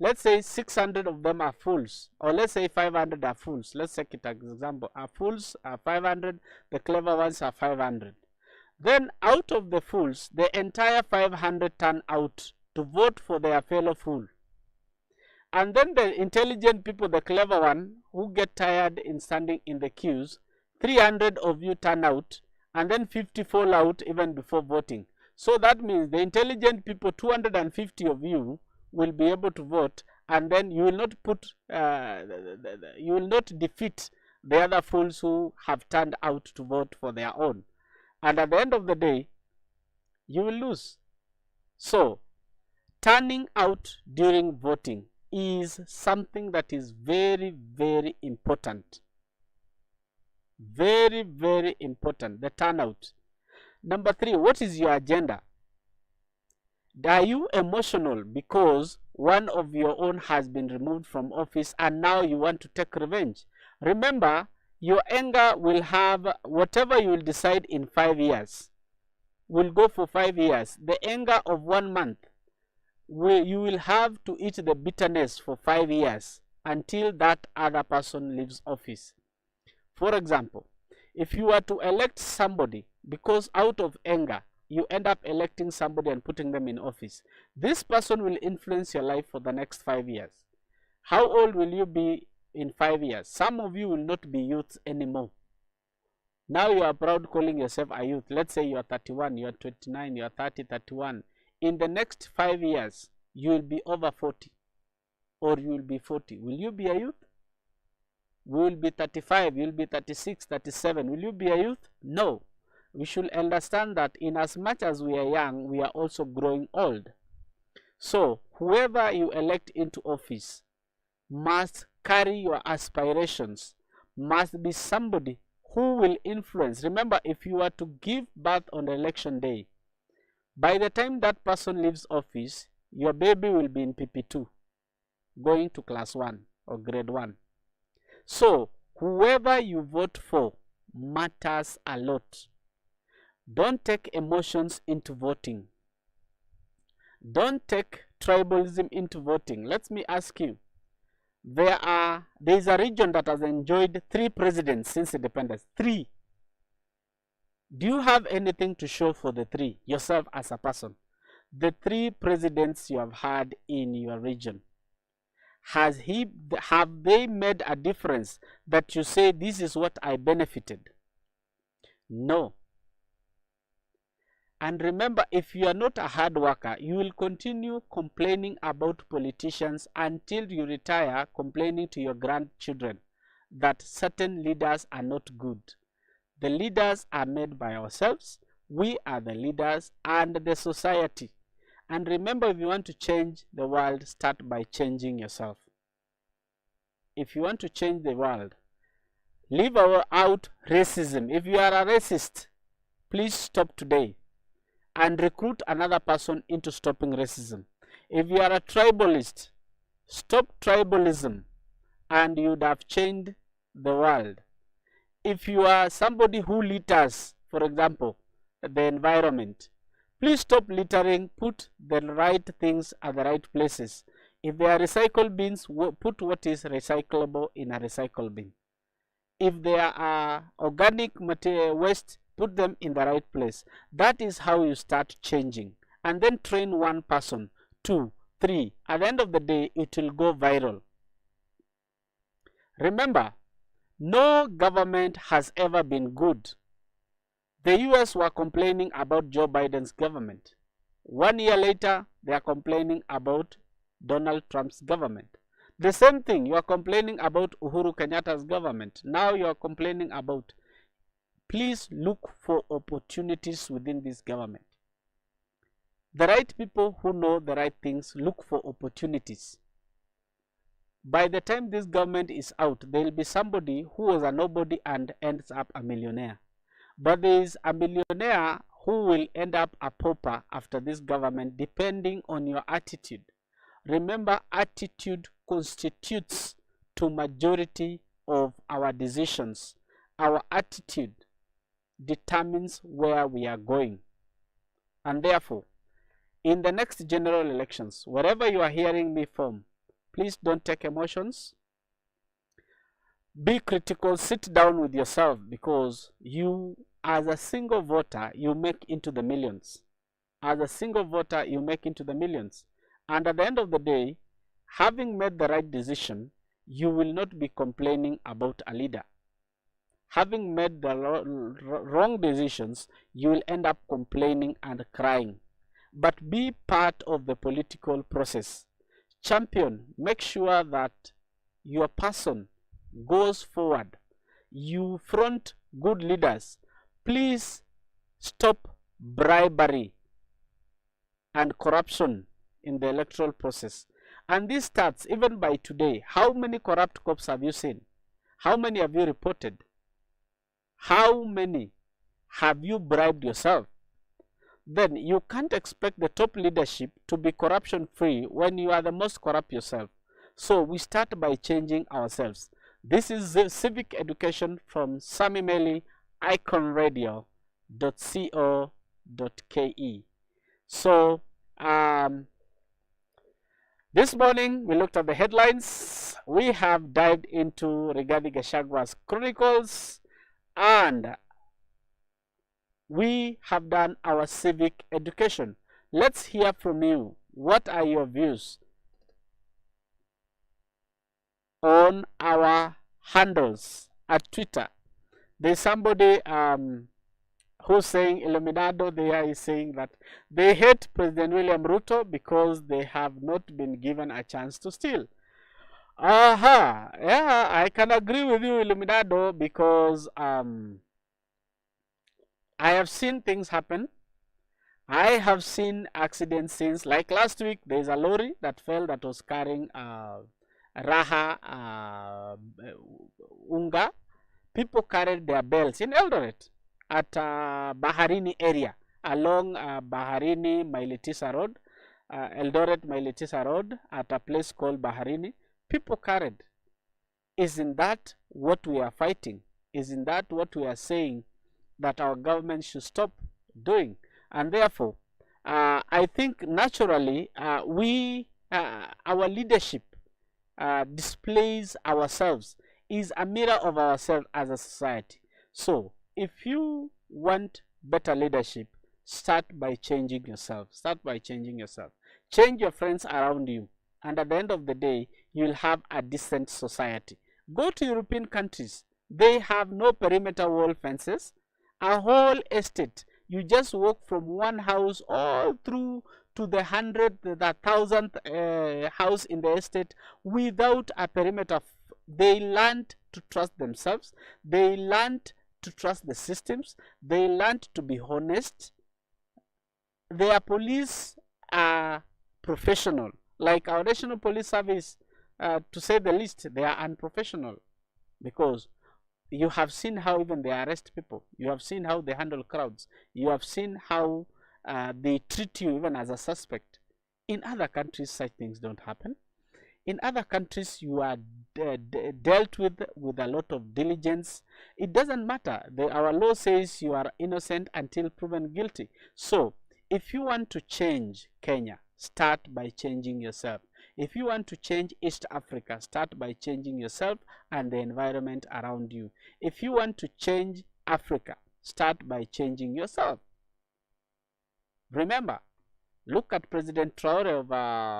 let's say 600 of them are fools, or let's say 500 are fools. Let's take it as an example. Our fools are 500, the clever ones are 500. Then out of the fools, the entire 500 turn out to vote for their fellow fool. And then the intelligent people, the clever one, who get tired in standing in the queues, 300 of you turn out, and then 50 fall out even before voting. So that means the intelligent people, 250 of you, will be able to vote, and then you will not you will not defeat the other fools who have turned out to vote for their own. And at the end of the day, you will lose. So, turning out during voting is something that is very, very important. Very, very important, the turnout. Number 3, what is your agenda? Are you emotional because one of your own has been removed from office and now you want to take revenge? Remember, your anger will have whatever you will decide in 5 years. will go for 5 years. The anger of 1 month, you will have to eat the bitterness for 5 years until that other person leaves office. For example, if you are to elect somebody because out of anger, you end up electing somebody and putting them in office, this person will influence your life for the next 5 years. How old will you be in 5 years? Some of you will not be youth anymore. Now you are proud calling yourself a youth. Let's say you are 31, you are 29, you are 30, 31. In the next 5 years, you will be over 40 or you will be 40. Will you be a youth? We will be 35, you will be 36, 37. Will you be a youth? No. We should understand that in as much as we are young, we are also growing old. So, whoever you elect into office must carry your aspirations, must be somebody who will influence. Remember, if you are to give birth on election day, by the time that person leaves office, your baby will be in PP2, going to class 1 or grade 1. So, whoever you vote for matters a lot. Don't take emotions into voting. Don't take tribalism into voting. Let me ask you, there is a region that has enjoyed 3 presidents since independence. 3. Do you have anything to show for the 3, yourself as a person? The 3 presidents you have had in your region, have they made a difference that you say, this is what I benefited? No. And remember, if you are not a hard worker, you will continue complaining about politicians until you retire, complaining to your grandchildren that certain leaders are not good. The leaders are made by ourselves. We are the leaders and the society. And remember, if you want to change the world, start by changing yourself. If you want to change the world, leave out racism. If you are a racist, please stop today and recruit another person into stopping racism. If you are a tribalist, stop tribalism and you would have changed the world. If you are somebody who litters, for example, the environment, please stop littering, put the right things at the right places. If there are recycle bins, put what is recyclable in a recycle bin. If there are organic material waste, put them in the right place. That is how you start changing. And then train 1 person, 2, 3. At the end of the day, it will go viral. Remember, no government has ever been good. The US were complaining about Joe Biden's government. 1 year later, they are complaining about Donald Trump's government. The same thing, you are complaining about Uhuru Kenyatta's government. Now you are complaining about. Please look for opportunities within this government. The right people who know the right things look for opportunities. By the time this government is out, there will be somebody who was a nobody and ends up a millionaire. But there is a millionaire who will end up a pauper after this government, depending on your attitude. Remember, attitude constitutes to majority of our decisions. Our attitude determines where we are going. And therefore, in the next general elections, wherever you are hearing me from, please don't take emotions. Be critical, sit down with yourself, because you, as a single voter, you make into the millions. As a single voter, you make into the millions. And at the end of the day, having made the right decision, you will not be complaining about a leader. Having made the wrong decisions, you will end up complaining and crying. But be part of the political process. Champion, make sure that your person goes forward. You front good leaders. Please stop bribery and corruption in the electoral process. And this starts even by today. How many corrupt cops have you seen? How many have you reported? How many have you bribed yourself? Then you can't expect the top leadership to be corruption free when you are the most corrupt yourself. So we start by changing ourselves. This is the civic education from Sammy Melly, iconradioke.co.ke. So, this morning we looked at the headlines. We have dived into Rigathi Gachagwa's chronicles, and we have done our civic education. Let's hear from you. What are your views on our handles at Twitter? There's somebody who's saying, Illuminado there is saying that they hate President William Ruto because they have not been given a chance to steal. Yeah, I can agree with you, Illuminado, because I have seen things happen. I have seen accident scenes. Like last week, there's a lorry that fell that was carrying Raha Unga. People carried their bells in Eldoret at Baharini area, along Baharini Melly.The Road, Eldoret Melly.The Road, at a place called Baharini. People carried. Isn't that what we are fighting? Isn't that what we are saying that our government should stop doing? And therefore, I think naturally our leadership displays ourselves, is a mirror of ourselves as a society. So, if you want better leadership, start by changing yourself. Start by changing yourself. Change your friends around you, and at the end of the day, you'll have a decent society. Go to European countries. They have no perimeter wall fences. A whole estate. You just walk from one house all through to the 100th, the 1000th house in the estate without a perimeter. They learned to trust themselves. They learned to trust the systems. They learned to be honest. Their police are professional. Like our National Police Service, to say the least, they are unprofessional, because you have seen how even they arrest people. You have seen how they handle crowds. You have seen how they treat you even as a suspect. In other countries, such things don't happen. In other countries, you are dealt with a lot of diligence. It doesn't matter. Our law says you are innocent until proven guilty. So, if you want to change Kenya, start by changing yourself. If you want to change East Africa, start by changing yourself and the environment around you. If you want to change Africa, start by changing yourself. Remember, look at President Traore of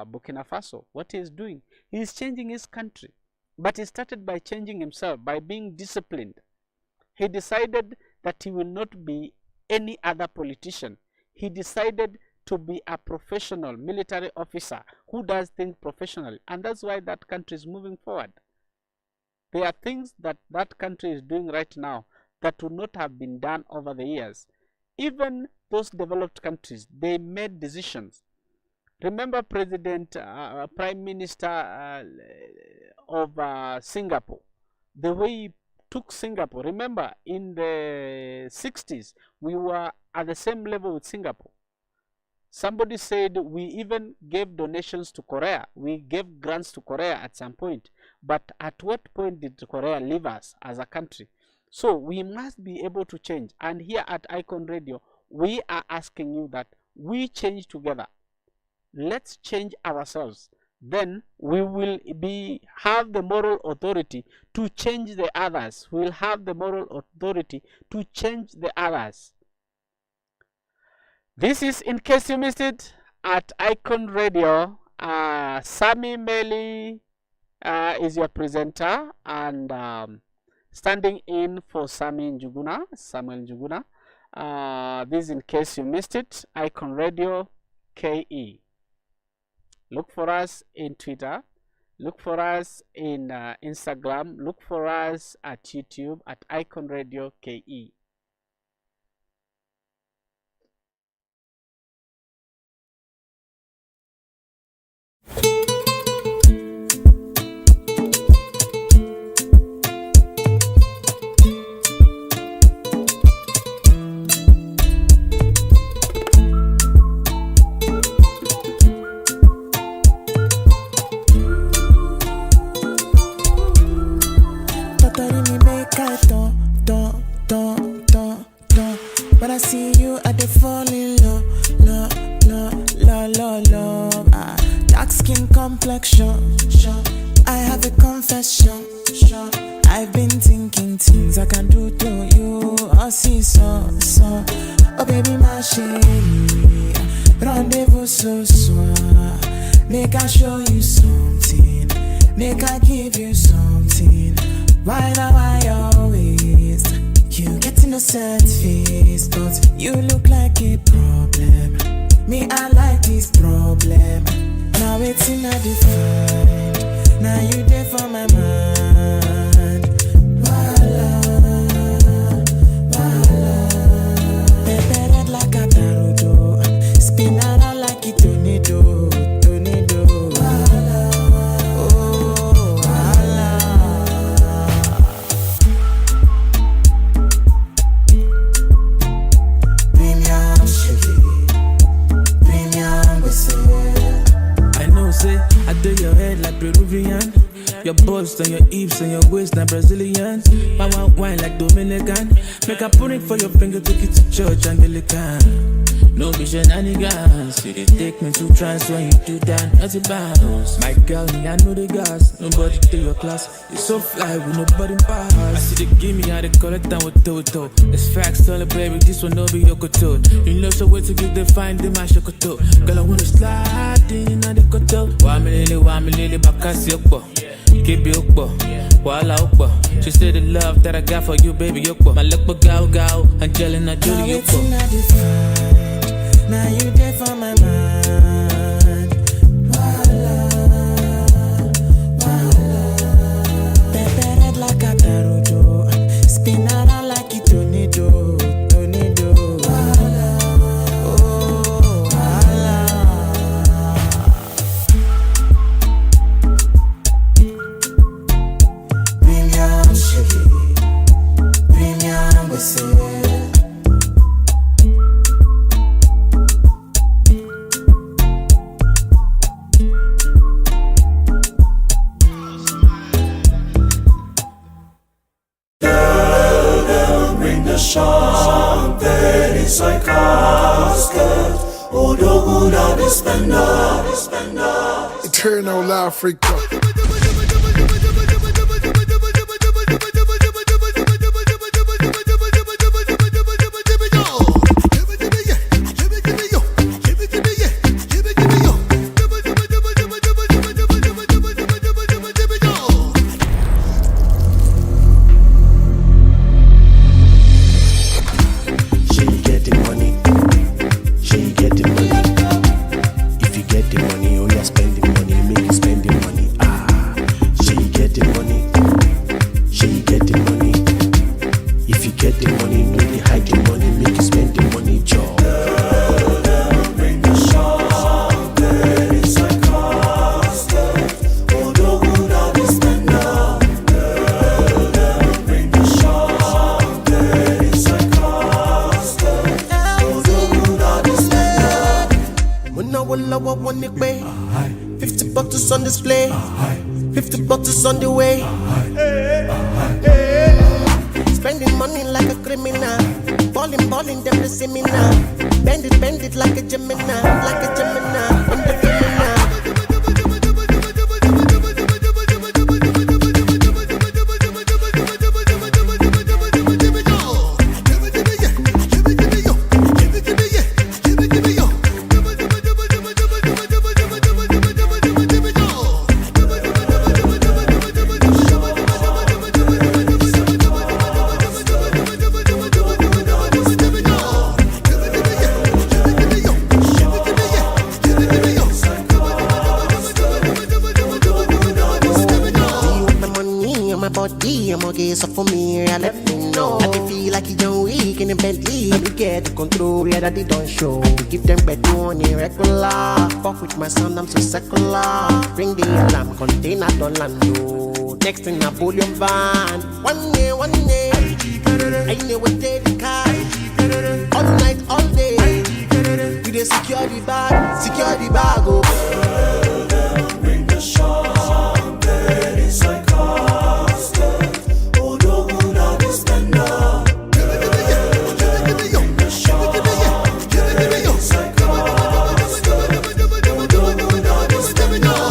Burkina Faso, what he is doing. He is changing his country, but he started by changing himself, by being disciplined. He decided that he will not be any other politician. He decided to be a professional military officer who does things professionally, and that's why that country is moving forward. There are things that that country is doing right now that would not have been done over the years. Even those developed countries, they made decisions. Remember Prime Minister of Singapore, the way he took Singapore. Remember, in the 60s, we were at the same level with Singapore. Somebody said we even gave donations to Korea. We gave grants to Korea at some point. But at what point did Korea leave us as a country? So we must be able to change. And here at Icon Radio, we are asking you that we change together. Let's change ourselves. Then we will have the moral authority to change the others. We will have the moral authority to change the others. This is, in case you missed it, at Icon Radio. Sammy Maina is your presenter, and standing in for Samuel Njuguna. This is in case you missed it, Icon Radio KE. Look for us in Twitter. Look for us in Instagram. Look for us at YouTube at Icon Radio KE. skin complexion. I have a confession. I've been thinking things I can do to you. Oh, see, so. Oh, baby, my chérie. Rendezvous ce soir. Make I show you something. Make I give you something. Why now I always? You get innocent face, but you look like a problem. Me, I like this problem. Now it's in a define. Now you there for my mind. Voila, voila. Peppered like a tarudo. Spin around like a tornado. Voila, oh, voila. Premium sugar, premium whistle. I know, say, I do your head like Peruvian. Your bust and your hips and your waist like Brazilian. Power wine like Dominican. Make a pudding for your finger, take it to church Anglican. No be shenanigans. You dey take me to trance when you do that, not a bounce. My girl, me, I know the gas. Nobody take your class. You so fly with nobody pass. I see the gimme, how they call it down with Toto. It's facts, tell it, baby, this one no be Yokoto. You know so way to give the fine, the my Shokoto. Girl, I wanna slide in on the koto. Wa me lily, bakasi okbo. Keep it okbo, wala okbo. She said the love that I got for you, baby, okbo. My look gao, Angelina Jolie okbo. Now you there for my mind. Voila, voila. Peppered like a tarudo. Spin around like a tornado. Voila, oh, voila. Premium sugar, premium whistle. Champagne inside casket. Odoguna the spender. Eternal Africa. On display, 50 bottles on the way. Spending money like a criminal. Balling, them the seminar. Bend it like a Gemini, I'm the criminal. So for me, I let me know. I feel like you don't weak in the Bentley. We get the control, yeah, that they don't show. Give them better money, regular. Fuck with my son, I'm so secular. Ring the alarm, container don't land. Next thing, Napoleon van. One day, I never take the car. All night, all day. We dey secure the bag, oh. Bring the champagne inside casket. Odoguna the spender. Inside casket. Odoguna the spender.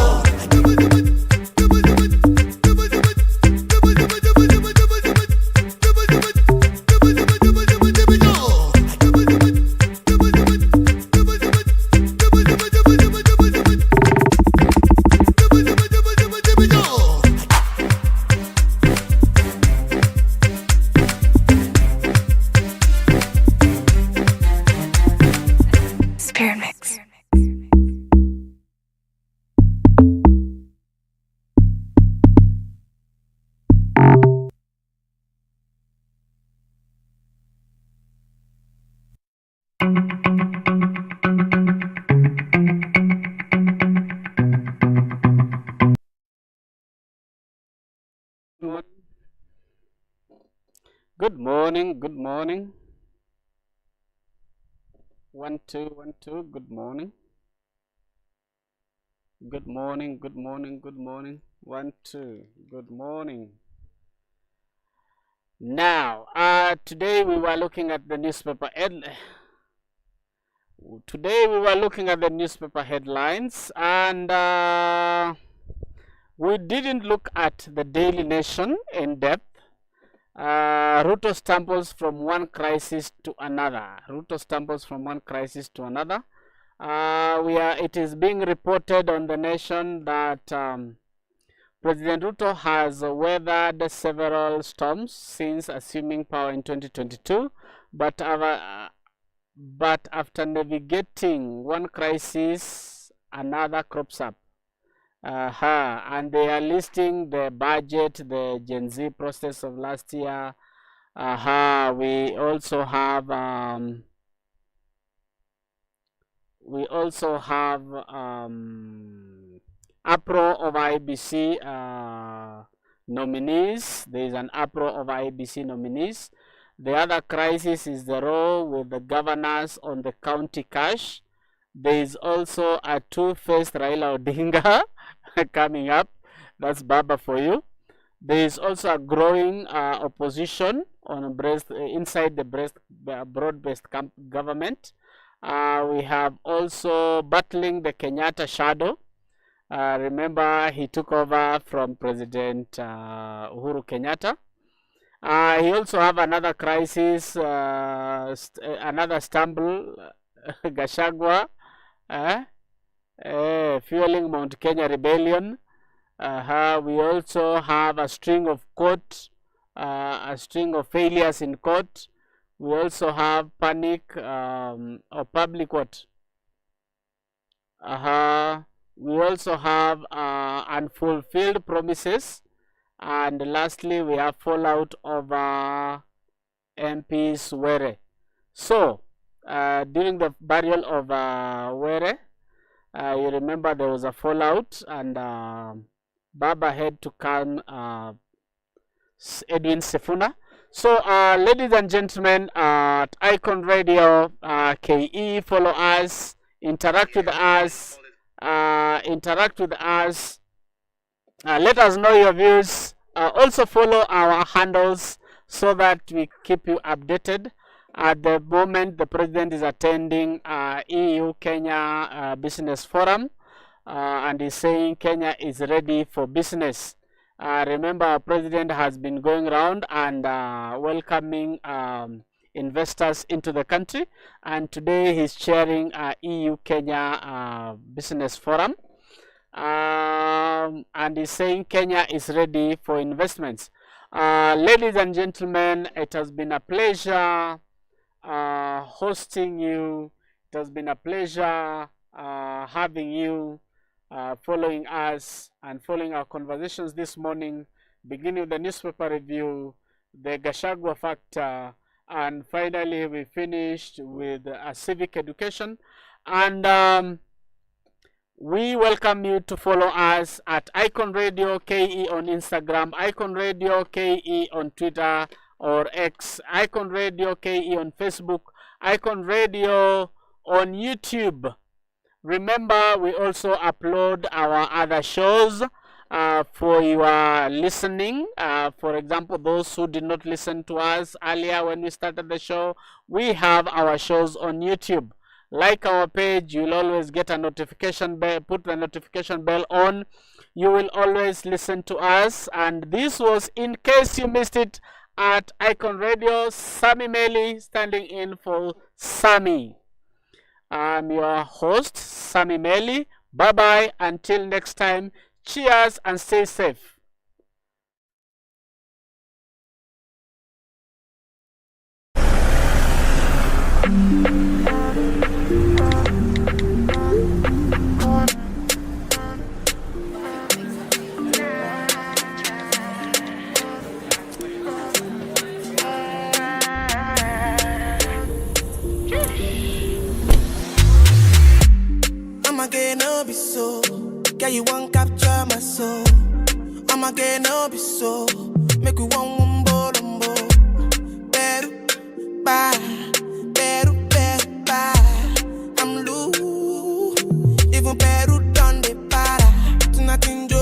Good morning, good morning. 1 2 1 2. Good morning. Good morning, good morning, good morning. 1 2. Good morning. Now, today we were looking at the newspaper headlines, and we didn't look at the Daily Nation in depth. Ruto stumbles from one crisis to another. It is being reported on the Nation that President Ruto has weathered several storms since assuming power in 2022, but after navigating one crisis, another crops up. And they are listing the budget, the Gen Z process of last year. We also have uproar of IBC nominees. There is an uproar of IBC nominees. The other crisis is the row with the governors on the county cash. There is also a two-faced Raila Odinga coming up. That's Baba for you. There is also a growing opposition on inside the broad-based government. We have also battling the Kenyatta shadow. Remember, he took over from President Uhuru Kenyatta. He also have another crisis, another stumble, Gachagua, fueling Mount Kenya rebellion. We also have a string of failures in court. We also have panic or public what? We also have unfulfilled promises. And lastly, we have fallout over MP's Were. So, during the burial of Were, you remember there was a fallout, and Baba had to calm Edwin Sifuna. So, ladies and gentlemen, at Icon Radio KE, follow us, interact with us, let us know your views. Also follow our handles so that we keep you updated. At the moment, the president is attending EU Kenya Business Forum, and is saying Kenya is ready for business. Remember, our president has been going around and welcoming investors into the country, and today he's chairing EU Kenya Business Forum. And is saying Kenya is ready for investments. Ladies and gentlemen, it has been a pleasure hosting you. It has been a pleasure having you following us and following our conversations this morning, beginning with the newspaper review, the Gachagua factor, and finally we finished with a civic education. And we welcome you to follow us at Icon Radio KE on Instagram, Icon Radio KE on Twitter or X, Icon Radio KE on Facebook, Icon Radio on YouTube. Remember, we also upload our other shows for your listening. For example, those who did not listen to us earlier when we started the show, we have our shows on YouTube. Like our page, you'll always get a notification bell. Put the notification bell on. You will always listen to us. And this was in case you missed it at Icon Radio. Sammy Melly standing in for Sammy. I'm your host, Sammy Melly. Bye-bye. Until next time, cheers and stay safe. No be so, girl, you won't capture my soul. I'ma get no be so, make we one